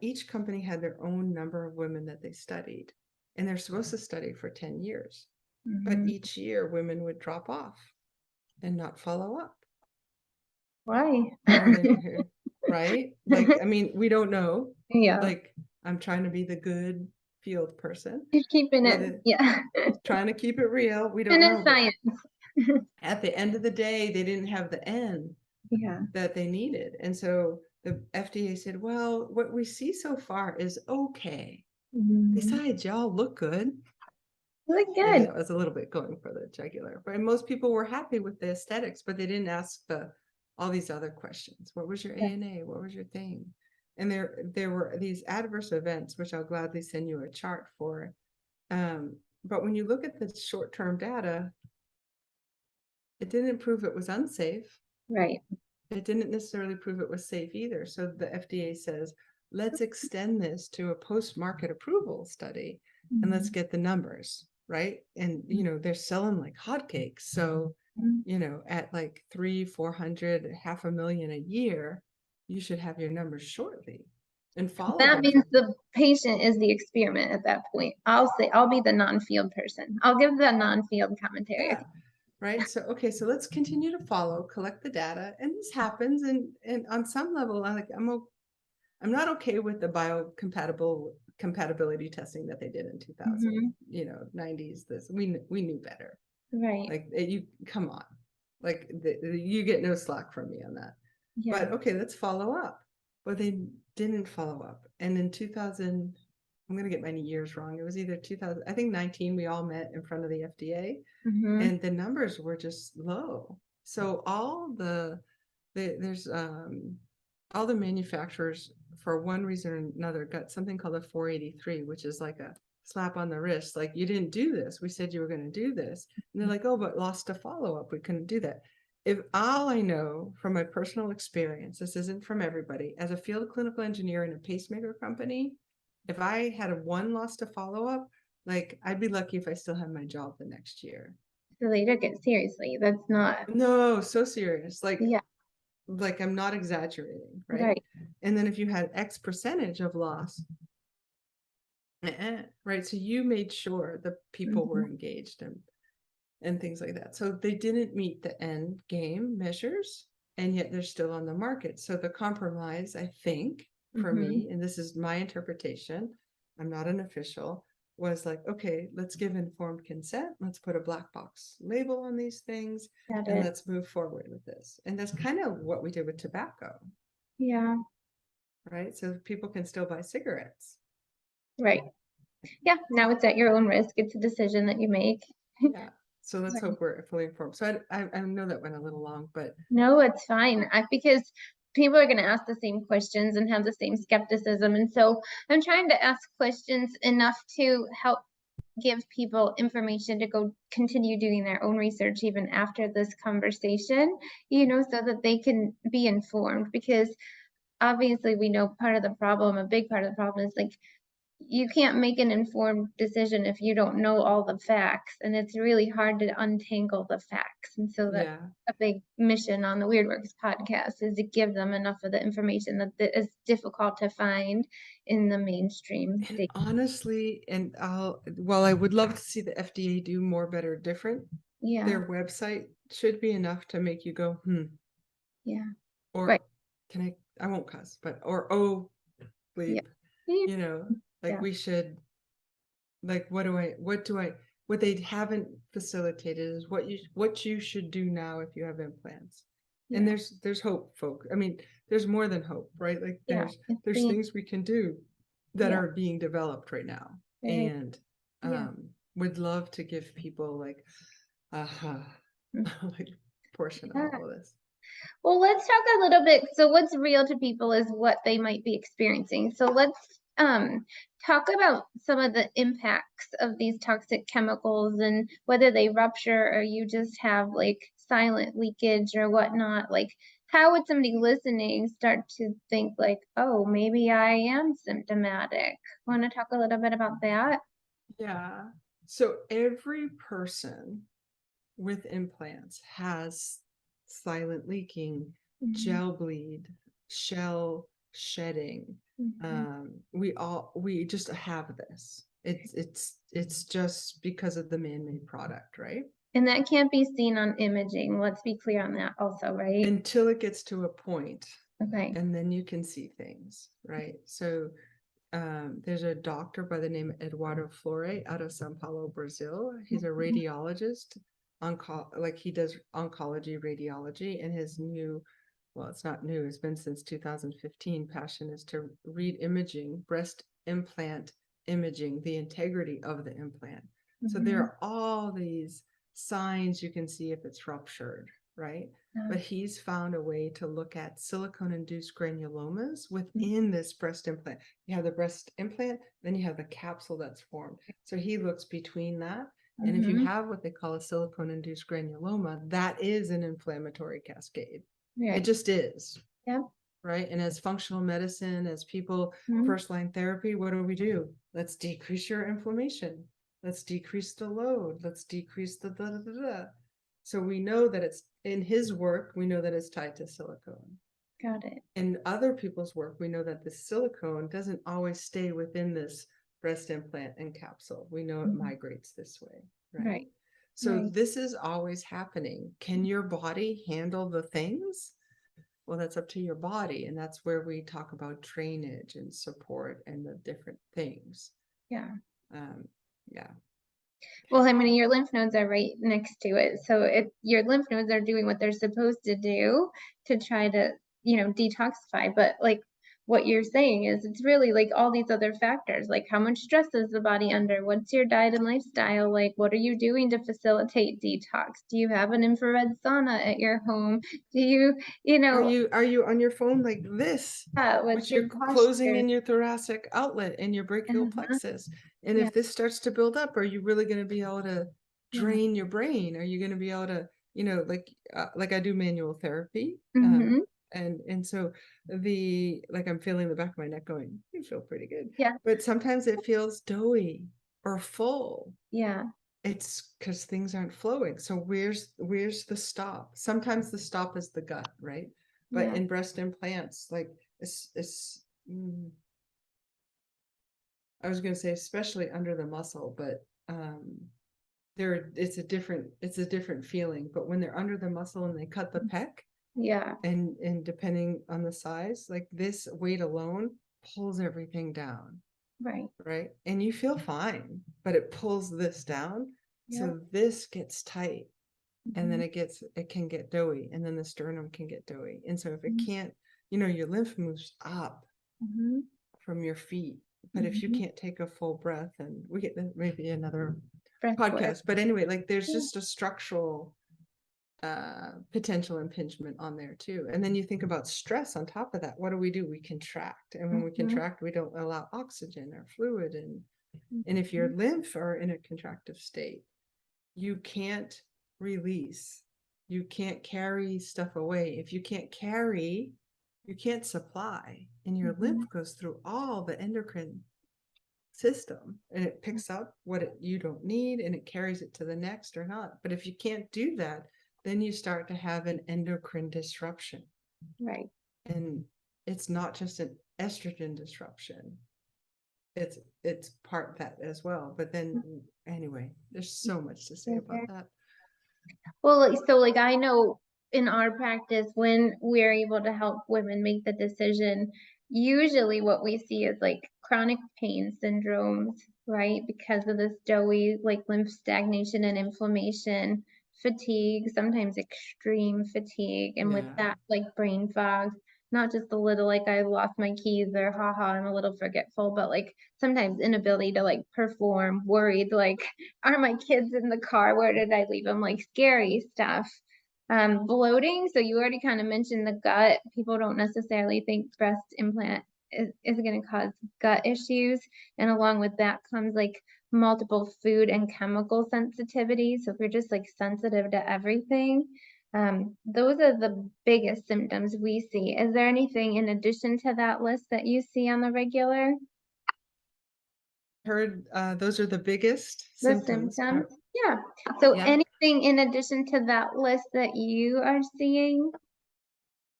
each company had their own number of women that they studied. And they're supposed to study for 10 years. But each year women would drop off and not follow up. Why? Right? Like, I mean, we don't know. Yeah. Like, I'm trying to be the good field person. You're keeping it. Yeah. Trying to keep it real. We don't And know. it's science. At the end of the day, they didn't have the N that they needed. And so the FDA said, well, what we see so far is okay. Besides, y'all look good. Look good. Maybe that was a little bit going for the jugular. But most people were happy with the aesthetics, but they didn't ask all these other questions. What was your ANA? What was your thing? And there were these adverse events, which I'll gladly send you a chart for. But when you look at the short-term data, it didn't prove it was unsafe. Right. It didn't necessarily prove it was safe either. So the FDA says, let's extend this to a post-market approval study and let's get the numbers, right? And, they're selling like hotcakes. So you know, at like 300, 400, 500,000 a year, you should have your numbers shortly and follow That them means for. the patient is the experiment at that point. I'll say, I'll be the non-field person. I'll give the non-field commentary. Yeah. Right. So, okay. So let's continue to follow, collect the data. And this happens. And on some level, I'm not okay with the compatibility testing that they did in 2000, Mhm. you know, 90s. We knew better. Right. Like you come on, like you get no slack from me on that. Yeah. But okay, let's follow up. But they didn't follow up. And in 2000, I'm going to get my years wrong. It was either 2000, I think 19, we all met in front of the FDA Mhm. and the numbers were just low. So there's all the manufacturers for one reason or another got something called a 483, which is like a slap on the wrist. Like, you didn't do this. We said you were going to do this. And they're like, oh, but lost a follow-up. We couldn't do that. If all I know from my personal experience, this isn't from everybody, as a field clinical engineer in a pacemaker company, if I had a one lost to follow-up, like I'd be lucky if I still had my job the next year. So they took it seriously. That's not. No, so serious. Yeah. Like I'm not exaggerating, right? Right. And then if you had X percentage of loss, right? So you made sure the people were engaged and things like that. So they didn't meet the end game measures, and yet they're still on the market. So the compromise, I think, for me, and this is my interpretation, I'm not an official, was like, okay, let's give informed consent. Let's put a black box label on these things, Got and it. let's move forward with this. And that's kind of what we did with tobacco, Yeah. right? So people can still buy cigarettes. Right. Yeah. Now it's at your own risk. It's a decision that you make. Yeah. So let's Right. hope we're fully informed. So I know that went a little long, but No, it's fine. Because people are going to ask the same questions and have the same skepticism. And so I'm trying to ask questions enough to help give people information to go continue doing their own research even after this conversation, so that they can be informed. Because obviously we know a big part of the problem is like you can't make an informed decision if you don't know all the facts, and it's really hard to untangle the facts. And so that's yeah. a big mission on the Weird Works podcast, is to give them enough of the information that is difficult to find in the mainstream And data. honestly, while I would love to see the FDA do more, better, different, Yeah, their website should be enough to make you go, yeah, or right, I won't cuss, but, or, oh, yeah, bleep, you know, like yeah, we should, like, what they haven't facilitated is what you should do now if you have implants. And yeah, there's hope, folks. I mean, there's more than hope, right? Like yeah. It's there's being, things we can do that yeah, are being developed right now. very, And yeah. would love to give people like like portion of Yeah. all of this. Well, let's talk a little bit. So what's real to people is what they might be experiencing. So let's talk about some of the impacts of these toxic chemicals and whether they rupture or you just have like silent leakage or whatnot. Like, how would somebody listening start to think like, oh, maybe I am symptomatic? Want to talk a little bit about that? Yeah. So every person with implants has silent leaking, Mhm. gel bleed, shell shedding. Mhm. We just have this. It's just because of the man-made product, right? And that can't be seen on imaging. Let's be clear on that also, right? Until it gets to a point, Okay. and then you can see things, right? So there's a doctor by the name of Eduardo Flore out of Sao Paulo, Brazil. He's a Mhm. radiologist, like he does oncology radiology, and his new, well, it's not new, it's been since 2015, passion is to read imaging, breast implant imaging, the integrity of the implant. So there Mhm. are all these signs you can see if it's ruptured, right? But he's found a way to look at silicone-induced granulomas within this breast implant. You have the breast implant, then you have the capsule that's formed. So he looks between that. And if you Mhm. have what they call a silicone-induced granuloma, that is an inflammatory cascade. It Right. just is, Yeah. right? And as functional medicine, as people, Mhm. first-line therapy, what do? Let's decrease your inflammation. Let's decrease the load. Let's decrease the da da da da. So we know that it's in his work, we know that it's tied to silicone. Got it. In other people's work, we know that the silicone doesn't always stay within this breast implant and capsule. We know it Mhm. migrates this way, right? Right. So Right. this is always happening. Can your body handle the things? Well, that's up to your body. And that's where we talk about drainage and support and the different things. Yeah. Yeah. Well, I mean, your lymph nodes are right next to it. So your lymph nodes are doing what they're supposed to do to try to, detoxify. But like what you're saying is it's really like all these other factors, like how much stress is the body under? What's your diet and lifestyle? Like, what are you doing to facilitate detox? Do you have an infrared sauna at your home? Do you, Are you on your phone like this? what's Which your you're closing posture? in your thoracic outlet and your brachial Uh-huh. plexus. And Yeah. if this starts to build up, are you really going to be able to Yeah. drain your brain? Are you going to be able to, like I do manual therapy. Mm-hmm. And so like I'm feeling the back of my neck going, you feel pretty good. Yeah. But sometimes it feels doughy or full. Yeah. It's because things aren't flowing. So where's the stop? Sometimes the stop is the gut, right? But Yeah. in breast implants, like mm, I was going to say especially under the muscle, but it's a different feeling. But when they're under the muscle and they cut the pec, Yeah. and depending on the size, like this weight alone pulls everything down, Right. right? And you feel fine, but it pulls this down. Yeah. So this gets tight. And then Mhm. it can get doughy, and then the sternum can get doughy. And so if it Mhm. can't, your lymph moves up Mhm. from your feet. But if you Mhm. can't take a full breath, and we get maybe another Breath work. podcast, but anyway, like there's Yeah. just a structural potential impingement on there too. And then you think about stress on top of that. What do? We contract, and when we Mhm. contract, we don't allow oxygen or fluid, and if your Mhm. lymph are in a contractive state, you can't release. You can't carry stuff away. If you can't carry, you can't supply. And your lymph Mhm. goes through all the endocrine system, and it picks up what you don't need, and it carries it to the next or not. But if you can't do that, then you start to have an endocrine disruption. Right. And it's not just an estrogen disruption. It's part that as well. But then anyway, there's so much to say about Okay. that. Well, like I know in our practice, when we're able to help women make the decision, usually what we see is like chronic pain syndromes, right? Because of this doughy, like lymph stagnation and inflammation, fatigue, sometimes extreme fatigue, and with Yeah. that, like brain fog, not just a little like I lost my keys or haha, I'm a little forgetful, but like sometimes inability to like perform, worried, like are my kids in the car? Where did I leave them? Like scary stuff. Bloating. So you already kind of mentioned the gut. People don't necessarily think breast implant is going to cause gut issues. And along with that comes like multiple food and chemical sensitivity. So if you're just like sensitive to everything, those are the biggest symptoms we see. Is there anything in addition to that list that you see on the regular? Heard those are the biggest The symptoms. symptoms? Yeah. So Yeah. anything in addition to that list that you are seeing?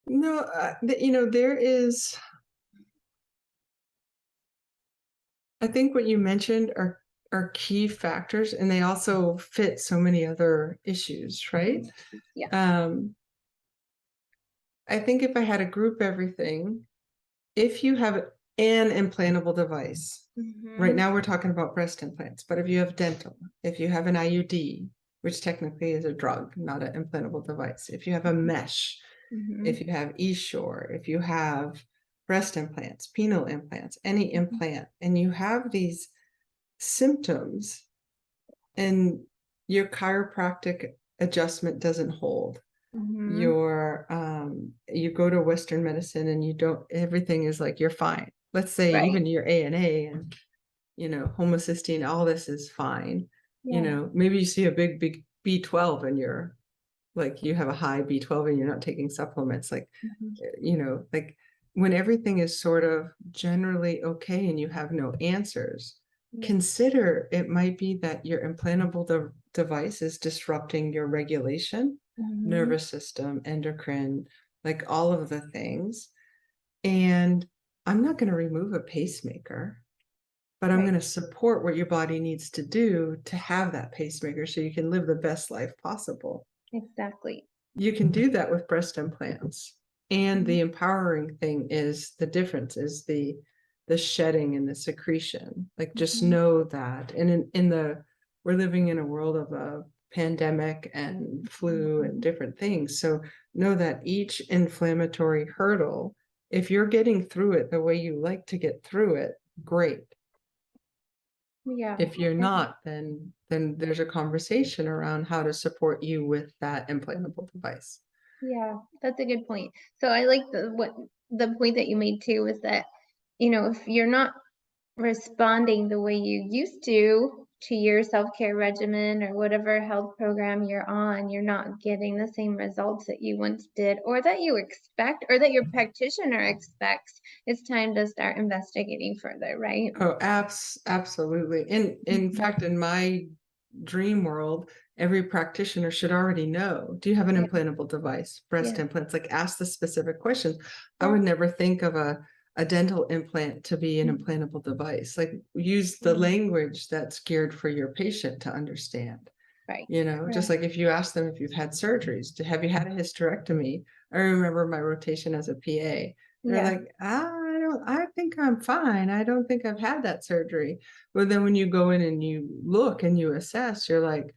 No, there is, I think what you mentioned are key factors, and they also fit so many other issues, right? Yeah. I think if I had to group everything, if you have an implantable device, right Mhm. now we're talking about breast implants, but if you have dental, if you have an IUD, which technically is a drug, not an implantable device, if you have a mesh, if Mhm. you have eShore, if you have breast implants, penile implants, any implant, and you have these symptoms and your chiropractic adjustment doesn't hold, Mhm. you go to Western medicine and you don't, everything is like you're fine. Let's say Right. even your ANA and homocysteine, all this is fine. Yeah. Maybe you see a big B12 and you're like you have a high B12 and you're not taking supplements, like Mhm. like when everything is sort of generally okay and you have no answers, Yeah. consider it might be that your implantable device is disrupting your regulation, nervous system, endocrine, like all of the things. And I'm not going to remove a pacemaker, but I'm Right. going to support what your body needs to do to have that pacemaker so you can live the best life possible. Exactly. You can do that with breast implants. And Mhm. the empowering thing is the difference is the shedding and the secretion. Like just Mhm. know that. And in the we're living in a world of a pandemic and flu and different things. So know that each inflammatory hurdle, if you're getting through it the way you like to get through it, great. Yeah. If you're Mhm. not, then there's a conversation around how to support you with that implantable device. Yeah, that's a good point. So I like the point that you made too is that, if you're not responding the way you used to your self-care regimen or whatever health program you're on, you're not getting the same results that you once did or that you expect or that your practitioner expects. It's time to start investigating further, right? Oh, absolutely. In Mhm. fact, in my dream world, every practitioner should already know, do you have an Yeah, implantable device, breast yeah, implants? Like ask the specific questions. I yeah. would never think of a dental implant to be an Mhm. implantable device. Like use the Mhm. language that's geared for your patient to understand. Right, Just right. like if you ask them if you've had surgeries, have you had a hysterectomy? I remember my rotation as a PA. They're Yeah. like, I think I'm fine. I don't think I've had that surgery. But then when you go in and you look and you assess, you're like,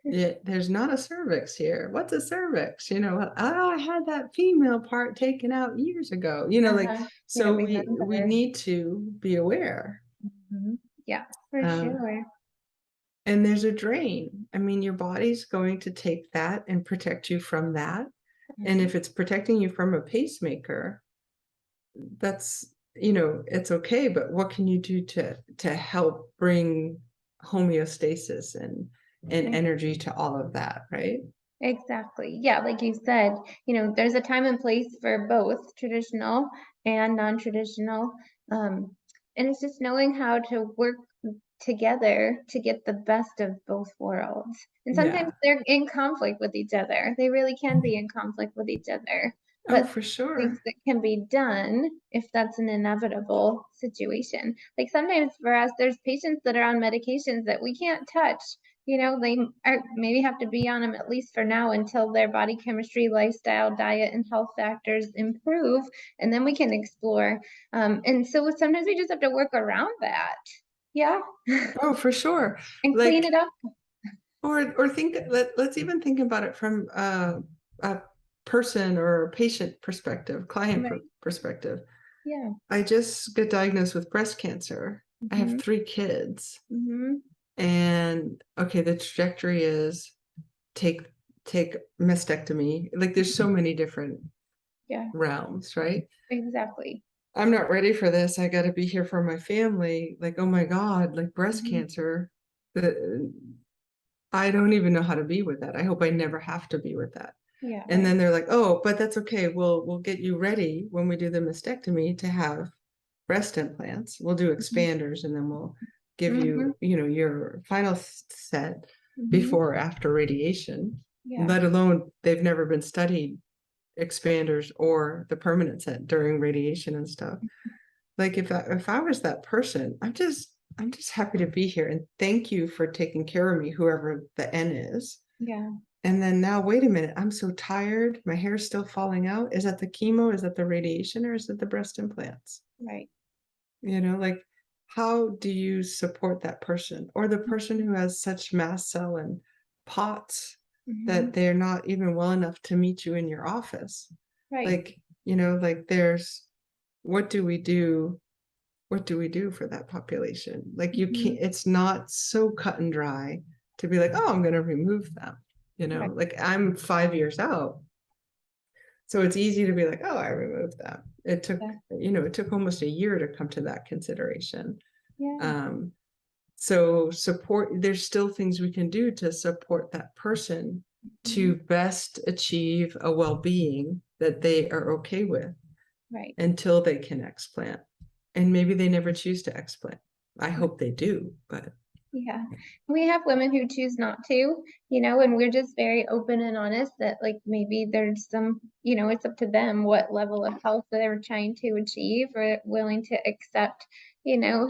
yeah, there's not a cervix here. What's a cervix? Oh, I had that female part taken out years ago. Like Uh-huh. Yeah, so we remember. need to be aware. Mhm. Yeah, for Uh, sure. and there's a drain. I mean, your body's going to take that and protect you from that. And Mhm. if it's protecting you from a pacemaker, that's, it's okay, but what can you do to help bring homeostasis and energy to all of that, right? Exactly. Yeah, like you said, there's a time and place for both traditional and non-traditional. Um, and it's just knowing how to work together to get the best of both worlds. And sometimes Yeah. they're in conflict with each other. They really can be in conflict with each other. Oh, But for things sure. that can be done if that's an inevitable situation. Like sometimes for us, there's patients that are on medications that we can't touch. They are maybe have to be on them at least for now until their body chemistry, lifestyle, diet, and health factors improve, and then we can explore. And so sometimes we just have to work around that. Yeah. Oh, for sure. And clean Like, it up. or let's even think about it from a person or patient perspective, client Right. perspective. Yeah. I just got diagnosed with breast cancer. I have Mhm. 3 kids. Mhm. And okay, the trajectory is take take mastectomy. Like there's so many different Yeah. realms, right? Exactly. I'm not ready for this. I got to be here for my family. Like, oh my God, like breast Mhm. cancer. The, I don't even know how to be with that. I hope I never have to be with that. Yeah. And then they're like, oh, but that's okay. We'll get you ready when we do the mastectomy to have breast implants. We'll do Mhm. expanders and then we'll give Mhm. you, your final set Mhm. before or after radiation, Yeah. let alone they've never been studied expanders or the permanent set during radiation and stuff. Like if I was that person, I'm just happy to be here and thank you for taking care of me, whoever the N is. Yeah. And then now, wait a minute, I'm so tired. My hair's still falling out. Is that the chemo? Is that the radiation? Or is it the breast implants? Right. Like how do you support that person or the person who has such mast cell and POTS that Mhm. they're not even well enough to meet you in your office? Right. Like, like there's what do we do? What do we do for that population? Like you Mhm. can't, it's not so cut and dry to be like, oh, I'm going to remove them. Right. Like I'm 5 years out. So it's easy to be like, oh, I removed that. Yeah. It took almost a year to come to that consideration. Yeah. Um, so there's still things we can do to support that person to Mhm. best achieve a well-being that they are okay with Right. until they can explant. And maybe they never choose to explant. I Right. hope they do, but Yeah. We have women who choose not to, and we're just very open and honest that like maybe there's some, it's up to them what level of health they're trying to achieve or willing to accept,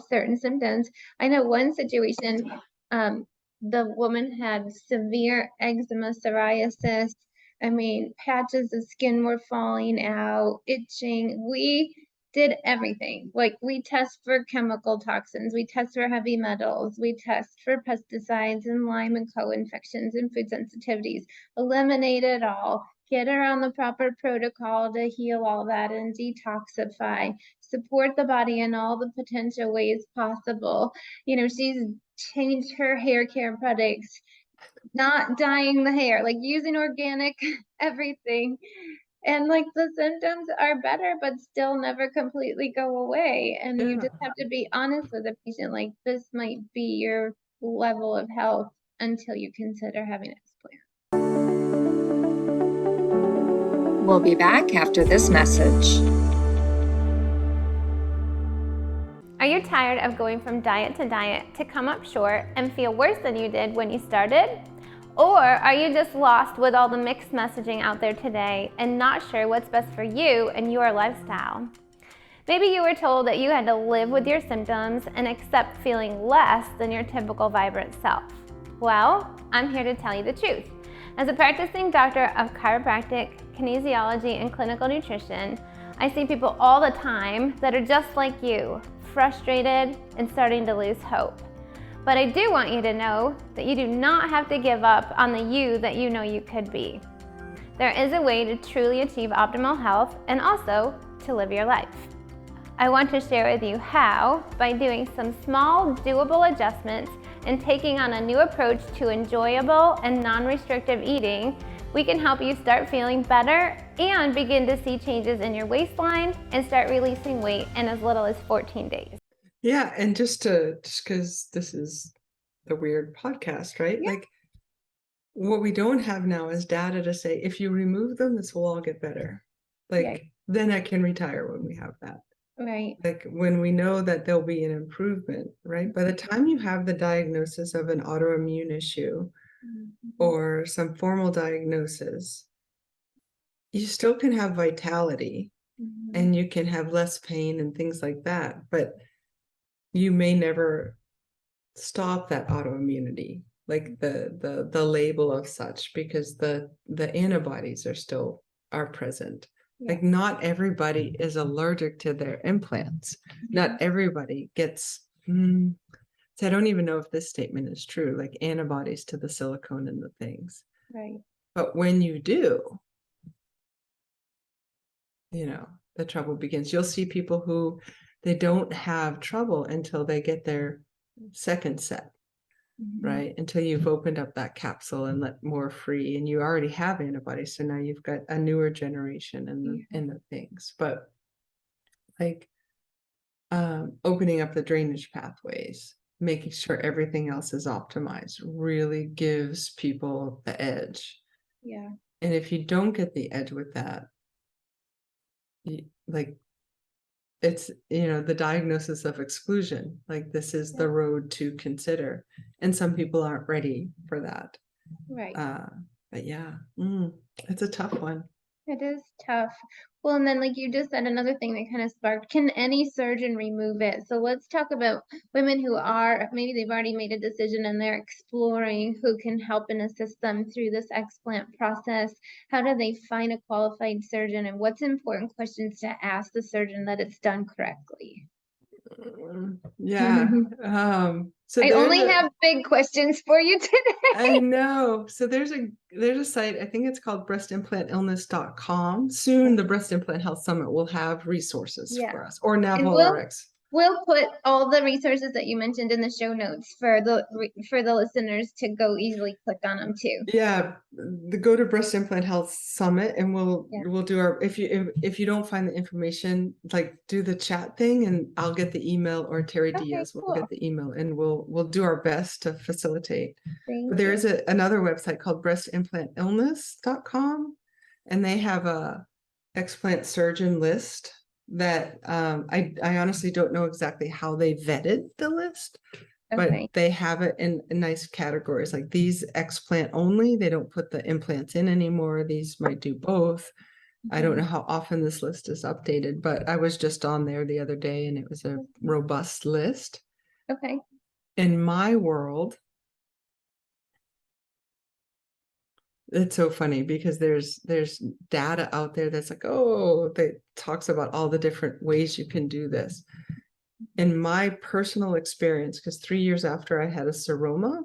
certain symptoms. I know one situation, um, the woman had severe eczema, psoriasis. I mean, patches of skin were falling out, itching. We did everything. Like we test for chemical toxins, we test for heavy metals, we test for pesticides and Lyme and co-infections and food sensitivities, eliminate it all, get her on the proper protocol to heal all that and detoxify, support the body in all the potential ways possible. She's changed her hair care products, not dyeing the hair, like using organic everything. And like the symptoms are better, but still never completely go away. And you Yeah. just have to be honest with the patient, like this might be your level of health until you consider having explant. We'll be back after this message. Are you tired of going from diet to diet to come up short and feel worse than you did when you started? Or are you just lost with all the mixed messaging out there today and not sure what's best for you and your lifestyle? Maybe you were told that you had to live with your symptoms and accept feeling less than your typical vibrant self. Well, I'm here to tell you the truth. As a practicing doctor of chiropractic, kinesiology, and clinical nutrition, I see people all the time that are just like you, frustrated and starting to lose hope. But I do want you to know that you do not have to give up on the you that you know you could be. There is a way to truly achieve optimal health and also to live your life. I want to share with you how, by doing some small, doable adjustments and taking on a new approach to enjoyable and non-restrictive eating, we can help you start feeling better and begin to see changes in your waistline and start releasing weight in as little as 14 days. Yeah. And just because this is the weird podcast, right? Yeah. Like what we don't have now is data to say, if you remove them, this will all get better. Like Right. then I can retire when we have that. Right. Like when we know that there'll be an improvement, right? By the time you have the diagnosis of an autoimmune issue or some formal diagnosis, you still can have vitality and you can have less pain and things like that, but you may never stop that autoimmunity, like the label of such, because the antibodies are present. Yeah. Like not everybody is allergic to their implants. Not everybody gets so I don't even know if this statement is true, like antibodies to the silicone and the things. Right. But when you do, the trouble begins. You'll see people who they don't have trouble until they get their second set, right? Until you've opened up that capsule and let more free, and you already have antibodies. So now you've got a newer generation and the things. But like opening up the drainage pathways, making sure everything else is optimized really gives people the edge. Yeah. And if you don't get the edge with that, like it's the diagnosis of exclusion, like this is the road to consider, and some people aren't ready for that. Right. But yeah, it's a tough one. It is tough. Well, and then like you just said, another thing that kind of sparked, can any surgeon remove it? So let's talk about women who are, maybe they've already made a decision and they're exploring who can help and assist them through this explant process. How do they find a qualified surgeon, and what's important questions to ask the surgeon that it's done correctly? Yeah. So I only have big questions for you today. I know. So there's a site, I think it's called breastimplantillness.com. Soon the Breast Implant Health Summit will have resources for us, or NavolRx. We'll put all the resources that you mentioned in the show notes for the listeners to go easily click on them too. Yeah, go to Breast Implant Health Summit, and we'll do our, if you don't find the information, like do the chat thing, and I'll get the email, or Terry Diaz will get the email, and we'll do our best to facilitate. But there is another website called breastimplantillness.com, and they have a explant surgeon list that I honestly don't know exactly how they vetted the list, but Okay. they have it in nice categories, like these explant only. They don't put the implants in anymore. These might do both. I don't know how often this list is updated, but I was just on there the other day and it was a robust list. Okay. In my world, it's so funny because there's data out there that's like, oh, that talks about all the different ways you can do this. In my personal experience, because 3 years after I had a seroma,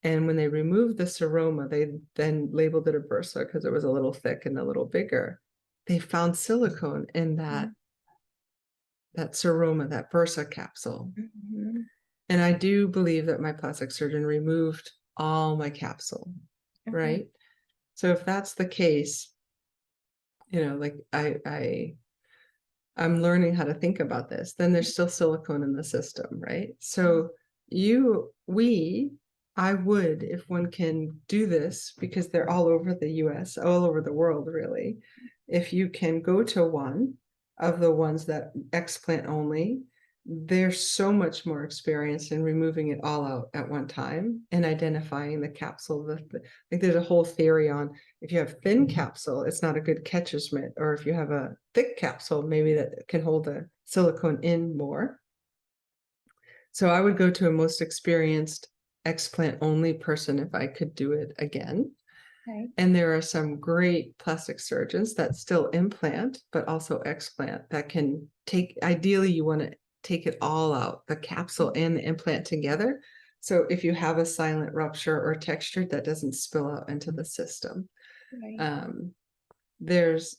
and when they removed the seroma, they then labeled it a bursa because it was a little thick and a little bigger. They found silicone in that seroma, that bursa capsule. Mm-hmm. And I do believe that my plastic surgeon removed all my capsule, Okay. right? So if that's the case, like I'm learning how to think about this, then there's still silicone in the system, right? So I would, if one can do this, because they're all over the US, all over the world, really, if you can go to one of the ones that explant only, they're so much more experienced in removing it all out at one time and identifying the capsule. Like there's a whole theory on if you have thin capsule, it's not a good catcher's mitt, or if you have a thick capsule, maybe that can hold the silicone in more. So I would go to a most experienced explant only person if I could do it again. Okay. And there are some great plastic surgeons that still implant, but also explant that can take, ideally you want to take it all out, the capsule and the implant together. So if you have a silent rupture or texture, that doesn't spill out into the system. Right. There's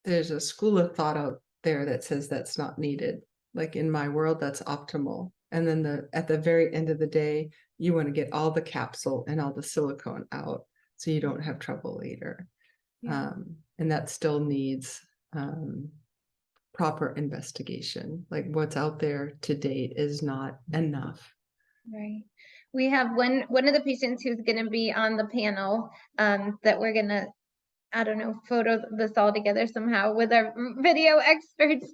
a school of thought out there that says that's not needed. Like in my world, that's optimal. And then at the very end of the day, you want to get all the capsule and all the silicone out so you don't have trouble later. Yeah. And that still needs proper investigation. Like what's out there to date is not enough. Right. We have one of the patients who's going to be on the panel that we're going to, I don't know, photo this all together somehow with our video experts.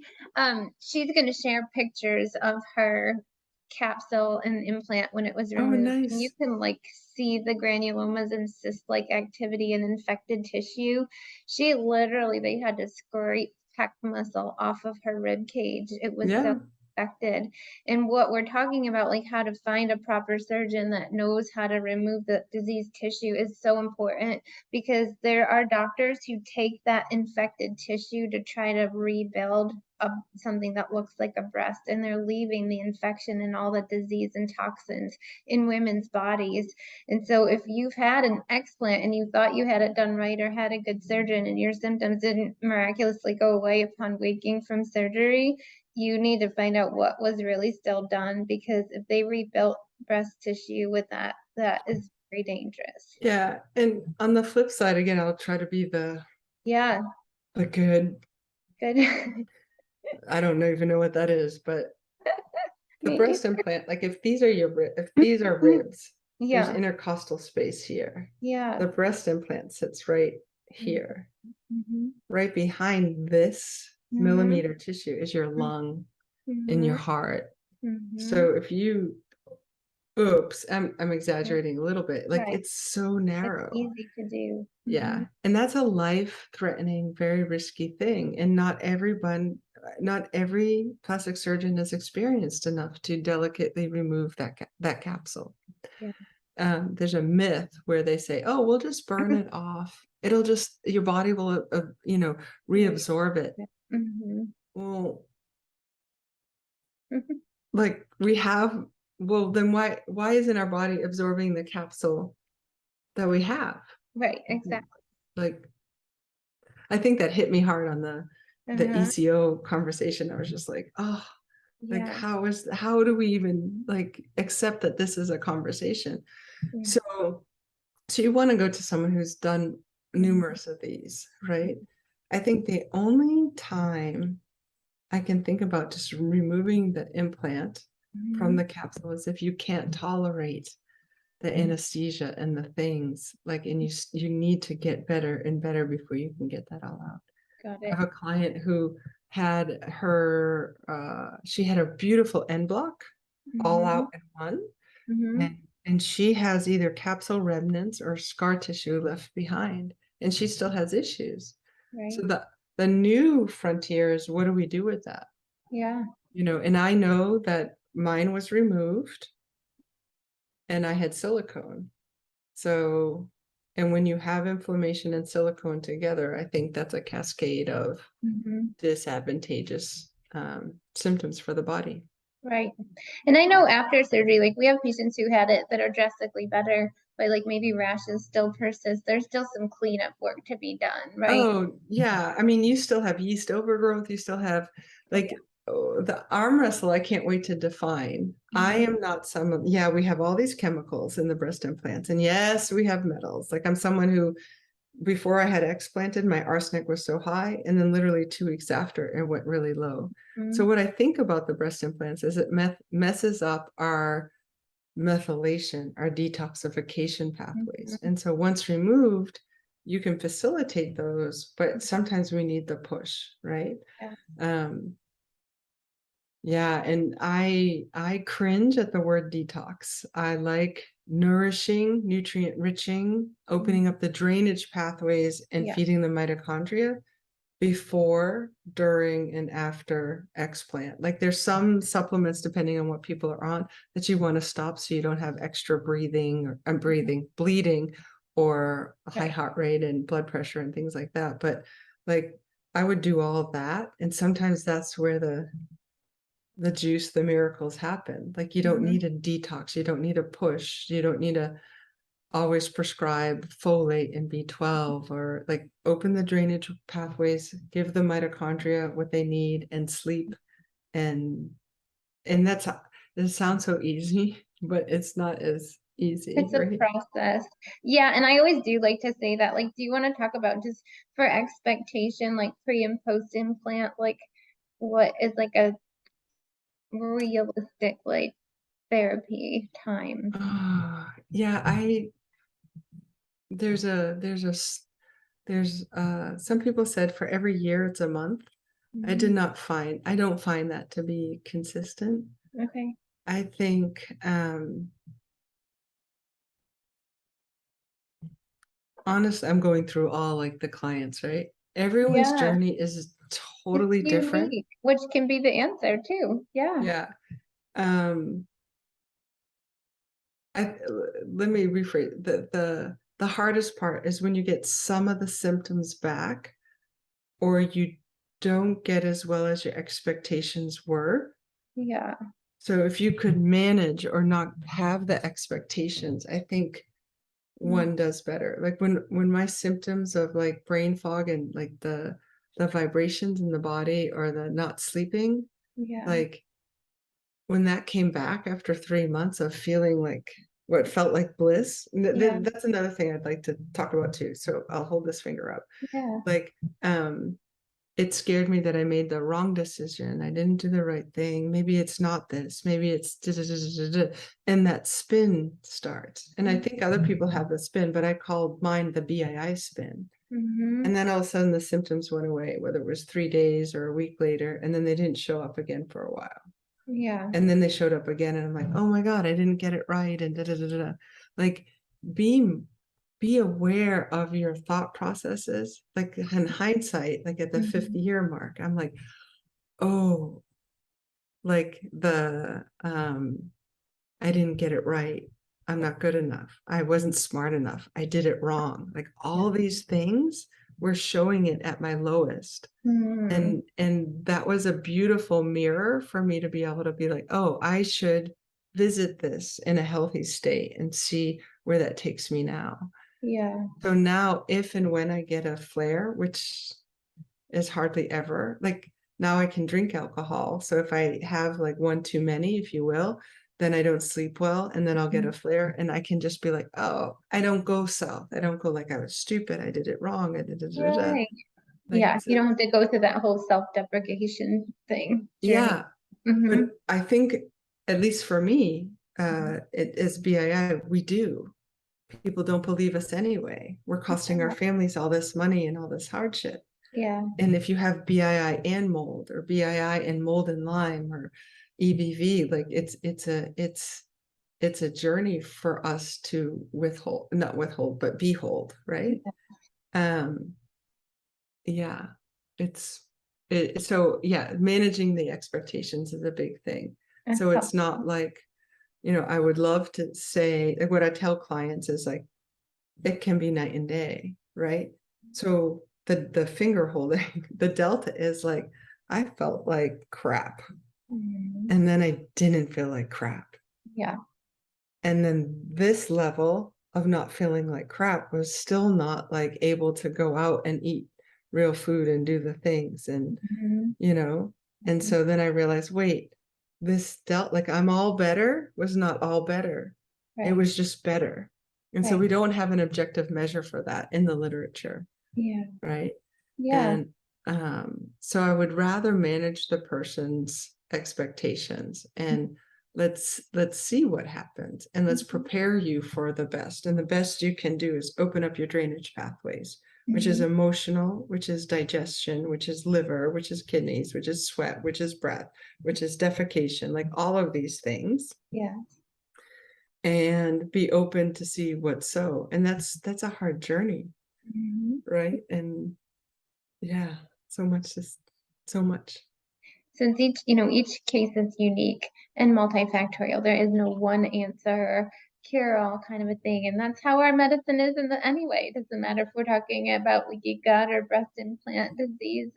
She's going to share pictures of her capsule and implant when it was Oh, removed. nice. And you can like see the granulomas and cyst-like activity and infected tissue. She literally, they had to scrape pec muscle off of her rib cage. It was so infected. And what we're talking about, like how to find a proper surgeon that knows how to remove the diseased tissue, is so important, because there are doctors who take that infected tissue to try to rebuild something that looks like a breast, and they're leaving the infection and all the disease and toxins in women's bodies. And so if you've had an explant and you thought you had it done right or had a good surgeon and your symptoms didn't miraculously go away upon waking from surgery, you need to find out what was really still done, because if they rebuilt breast tissue with that, that is very dangerous. Yeah. And on the flip side, again, I'll try to be the good. I don't even know what that is, but the breast implant, like if these are ribs, there's intercostal space here. Yeah. The breast implant sits right here. Right behind this millimeter tissue is your lung and your heart. So if you, oops, I'm exaggerating a little bit, like it's so narrow. It's easy to do. Yeah. And that's a life-threatening, very risky thing. And not every plastic surgeon is experienced enough to delicately remove that capsule. Yeah. There's a myth where they say, oh, we'll just burn it off. It'll just, your body will, reabsorb it. Well, like well, then why isn't our body absorbing the capsule that we have? Right, exactly. Like, I think that hit me hard on the ECO conversation. I was just like, oh, like how do we even like accept that this is a conversation? So you want to go to someone who's done numerous of these, right? I think the only time I can think about just removing the implant from the capsule is if you can't tolerate the anesthesia and the things, like, and you need to get better and better before you can get that all out. Got I it. have a client who had she had a beautiful end block all Mhm. out in one. Mhm. And she has either capsule remnants or scar tissue left behind, and she still has issues. So Right. the new frontier is, what do we do with that? Yeah. And I know that mine was removed and I had silicone. So, and when you have inflammation and silicone together, I think that's a cascade of Mhm. disadvantageous symptoms for the body. Right. And I know after surgery, like we have patients who had it that are drastically better, but like maybe rashes still persist. There's still some cleanup work to be done, right? Oh, yeah. I mean, you still have yeast overgrowth. You still have Oh, yeah. the arm wrestle. I can't wait to define. I Mhm. am not yeah, we have all these chemicals in the breast implants. And yes, we have metals. Like I'm someone who, before I had explanted, my arsenic was so high. And then literally 2 weeks after, it went really low. So Mhm. what I think about the breast implants is it messes up our methylation, our detoxification pathways. Mhm. And so once removed, you can facilitate those, but sometimes we need the push, right? Yeah. Um, yeah, and I cringe at the word detox. I like nourishing, nutrient riching, opening up the drainage pathways and Yeah. feeding the mitochondria before, during, and after explant. Like there's some supplements, depending on what people are on, that you want to stop so you don't have extra breathing or bleeding, or high Right. heart rate and blood pressure and things like that. But like I would do all of that. And sometimes that's where the juice, the miracles happen. Like you don't Mhm. need a detox, you don't need a push, you don't need to always prescribe folate and B12, or like open the drainage pathways, give the mitochondria what they need, and sleep. And that's, it sounds so easy, but it's not as easy, It's a right? process. Yeah, and I always do like to say that, like, do you want to talk about just for expectation, like pre and post implant, like what is like a realistic like therapy time? Yeah, there's some people said for every year it's a month. Mhm. I don't find that to be consistent. Okay. I think honestly, I'm going through all like the clients, right? Everyone's Yeah, journey is it's totally different. unique, which can be the answer too. Yeah. Yeah. Um, I let me rephrase. The hardest part is when you get some of the symptoms back, or you don't get as well as your expectations were. Yeah. So if you could manage or not have the expectations, I think Mm. one does better. Like when my symptoms of like brain fog and like the vibrations in the body or the not sleeping, Yeah. like when that came back after 3 months of feeling like what felt like bliss, Yeah. that's another thing I'd like to talk about too. So I'll hold this finger up. Yeah. Like it scared me that I made the wrong decision. I didn't do the right thing. Maybe it's not this. Maybe it's and that spin starts. And I think other people have the spin, but I called mine the BII spin. Mm-hmm. And then all of a sudden the symptoms went away, whether it was 3 days or a week later, and then they didn't show up again for a while. Yeah. And then they showed up again, and I'm like, oh my God, I didn't get it right. And like be aware of your thought processes. Like in hindsight, like at the 50-year mark, I'm like, oh, like I didn't get it right. I'm not good enough. I wasn't smart enough. I did it wrong. Like all these things were showing it at my lowest. Mm-hmm. And that was a beautiful mirror for me to be able to be like, oh, I should visit this in a healthy state and see where that takes me now. Yeah. So now if and when I get a flare, which is hardly ever, like now I can drink alcohol. So if I have like one too many, if you will, then I don't sleep well, and then I'll get a flare, and I can just be like, oh, I don't go south. I don't go like I was stupid. I did it wrong. Right. Like Yeah. it's You don't have to go through that whole self-deprecation thing journey. yeah. But Mm-hmm. I think, at least for me, it is BII, we do. People don't believe us anyway. We're costing our families all this money and all this hardship. Yeah. And if you have BII and mold, or BII and mold and Lyme, or EBV, like it's a journey for us to not withhold, but behold, right? Um, yeah, so yeah, managing the expectations is a big thing. So it's not like, I would love to say, like, what I tell clients is like, it can be night and day, right? So the finger holding, the delta is like, I felt like crap. And then I didn't feel like crap. Yeah. And then this level of not feeling like crap was still not like able to go out and eat real food and do the things. And, and so then I realized, wait, this like I'm all better was not all better. Right. It was just better. And so we don't have an objective measure for that in the literature. Yeah. Right. Yeah. And so I would rather manage the person's expectations and let's see what happens, and let's prepare you for the best. And the best you can do is open up your drainage pathways, which is emotional, which is digestion, which is liver, which is kidneys, which is sweat, which is breath, which is defecation, like all of these things. Yeah. And be open to see what's so. And that's a hard journey. Right. And yeah, so much. Since each case is unique and multifactorial, there is no one answer cure-all kind of a thing, and that's how our medicine is anyway. It doesn't matter if we're talking about leaky gut or breast implant disease.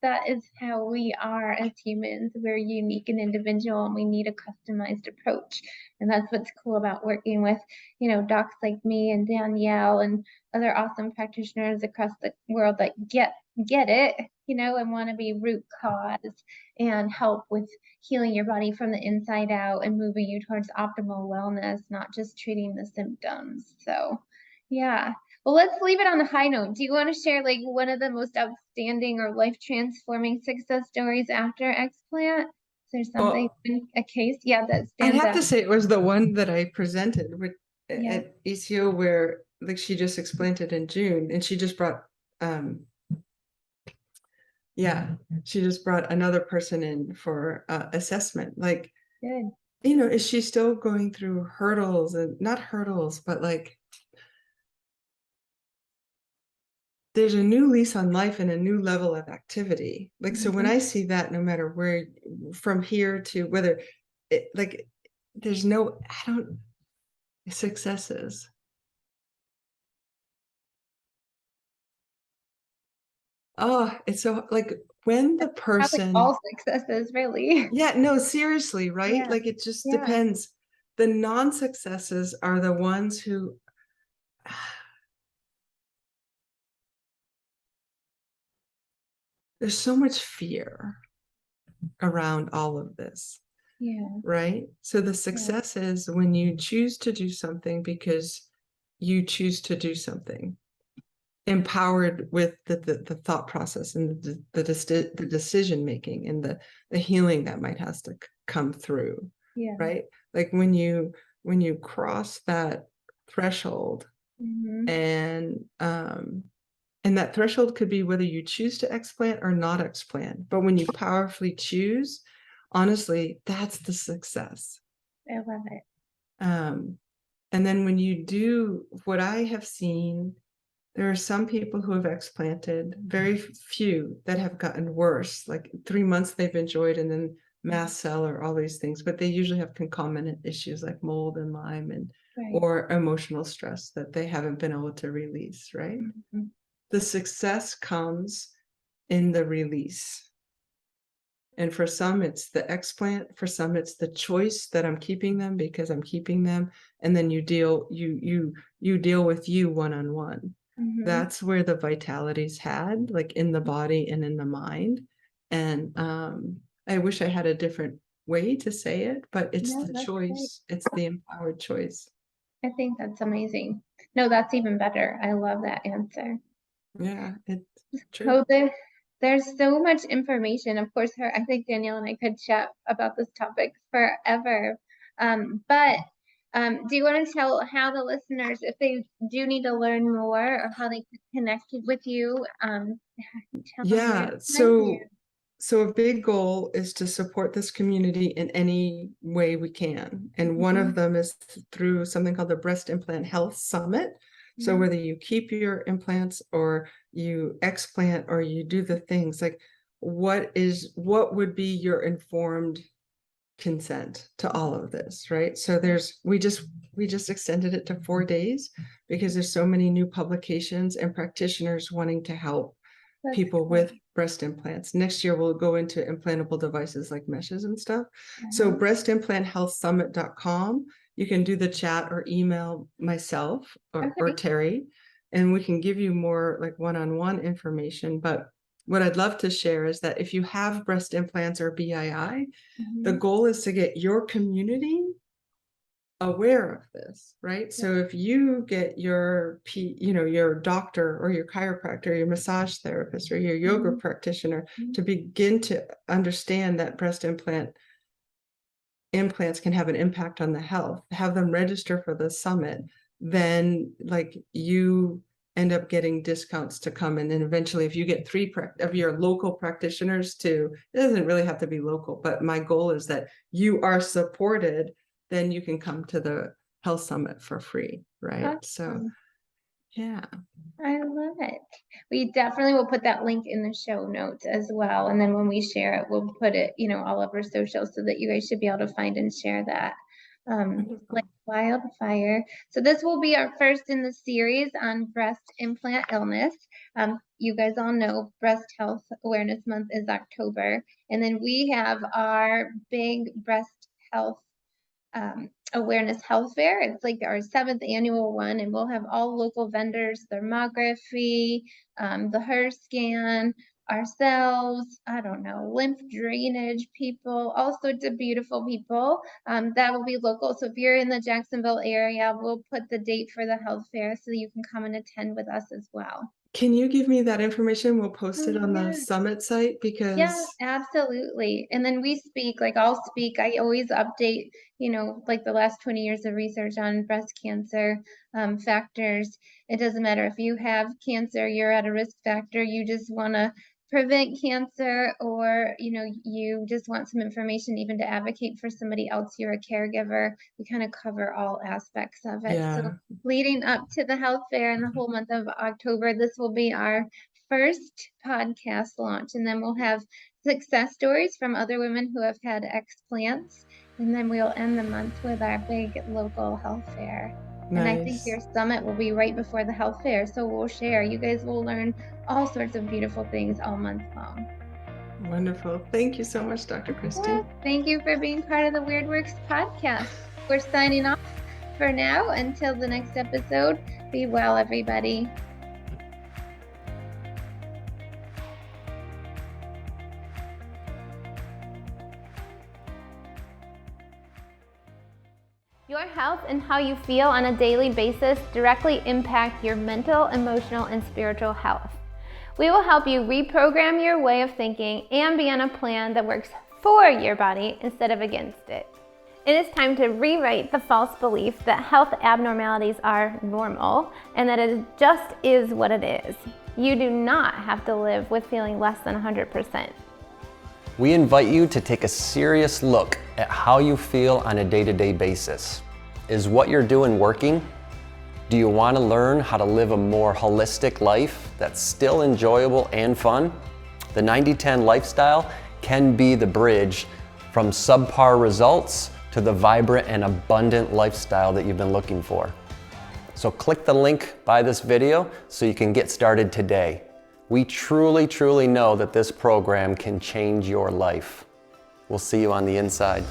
That is how we are as humans. We're unique and individual, and we need a customized approach. And that's what's cool about working with, docs like me and Danielle and other awesome practitioners across the world that get it, and want to be root cause and help with healing your body from the inside out and moving you towards optimal wellness, not just treating the symptoms. So, yeah. Well, let's leave it on a high note. Do you want to share like one of the most outstanding or life transforming success stories after explant? Is there something, a case, that stands I have out? to say it was the one that I presented at ECO, where like she just explained it in June, and she just brought she just brought another person in for assessment. Like, good. Is she still going through hurdles, and not hurdles, but like there's a new lease on life and a new level of activity. Like, so when I see that, no matter where, from here to whether there's no, successes. Oh, it's so like when the person, all successes, really. Yeah, no, seriously, right? Yeah. Like it just depends. The non-successes are the ones who there's so much fear around all of this. Yeah. Right? So the success is when you choose to do something because you choose to do something, empowered with the thought process and the decision making and the healing that might has to come through. Yeah. Right? Like when you cross that threshold, and that threshold could be whether you choose to explant or not explant. But when you powerfully choose, honestly, that's the success. I love it. And then when you do what I have seen, there are some people who have explanted, very few that have gotten worse, like 3 months they've enjoyed, and then mast cell or all these things, but they usually have concomitant issues like mold and Lyme and or emotional stress that they haven't been able to release, right? The success comes in the release. And for some, it's the explant. For some, it's the choice that I'm keeping them because I'm keeping them. And then you deal with you one-on-one. That's where the vitality's had, like in the body and in the mind. And I wish I had a different way to say it, but it's the choice. It's the empowered choice. I think that's amazing. No, that's even better. I love that answer. Yeah, it's true. So there's so much information. Of course, I think Danielle and I could chat about this topic forever. But do you want to tell how the listeners, if they do need to learn more or how they can connect with you? Yeah, so So a big goal is to support this community in any way we can. And one of them is through something called the Breast Implant Health Summit. So whether you keep your implants or you explant or you do the things, like what would be your informed consent to all of this, right? So we just extended it to 4 days because there's so many new publications and practitioners wanting to help people with breast implants. Next year we'll go into implantable devices like meshes and stuff. So breastimplанthealthsummit.com, you can do the chat or email myself or Terry, and we can give you more like one-on-one information. But what I'd love to share is that if you have breast implants or BII, the goal is to get your community aware of this, right? So if you get your your doctor or your chiropractor, your massage therapist or your yoga practitioner to begin to understand that breast implants can have an impact on the health, have them register for the summit, then like you end up getting discounts to come in. And eventually if you get 3 of your local practitioners to, it doesn't really have to be local, but my goal is that you are supported, then you can come to the health summit for free, right? Awesome. So yeah. I love it. We definitely will put that link in the show notes as well. And then when we share it, we'll put it, all over socials so that you guys should be able to find and share that. Like wildfire. So this will be our first in the series on breast implant illness. You guys all know Breast Health Awareness Month is October. And then we have our big breast health awareness health fair. It's like our 7th annual one, and we'll have all local vendors, thermography, the hair scan, ourselves, I don't know, lymph drainage people, all sorts of beautiful people. That will be local. So if you're in the Jacksonville area, we'll put the date for the health fair so you can come and attend with us as well. Can you give me that information? We'll post it on the summit site because yeah, absolutely. And then we speak, like I'll speak, I always update, like the last 20 years of research on breast cancer factors. It doesn't matter if you have cancer, you're at a risk factor, you just want to prevent cancer, or you just want some information even to advocate for somebody else, you're a caregiver. We kind of cover all aspects of it. So leading up to the health fair in the whole month of October, this will be our first podcast launch, and then we'll have success stories from other women who have had explants, and then we'll end the month with our big local health fair. Nice. And I think your summit will be right before the health fair, so we'll share. You guys will learn all sorts of beautiful things all month long. Wonderful. Thank you so much, Dr. Christy. Yes, thank you for being part of the Weird Works podcast. We're signing off for now. Until the next episode, be well, everybody. Your health and how you feel on a daily basis directly impact your mental, emotional, and spiritual health. We will help you reprogram your way of thinking and be on a plan that works for your body instead of against it. It is time to rewrite the false belief that health abnormalities are normal and that it just is what it is. You do not have to live with feeling less than 100%. We invite you to take a serious look at how you feel on a day-to-day basis. Is what you're doing working? Do you want to learn how to live a more holistic life that's still enjoyable and fun? The 90-10 lifestyle can be the bridge from subpar results to the vibrant and abundant lifestyle that you've been looking for. So click the link by this video so you can get started today. We truly, truly know that this program can change your life. We'll see you on the inside.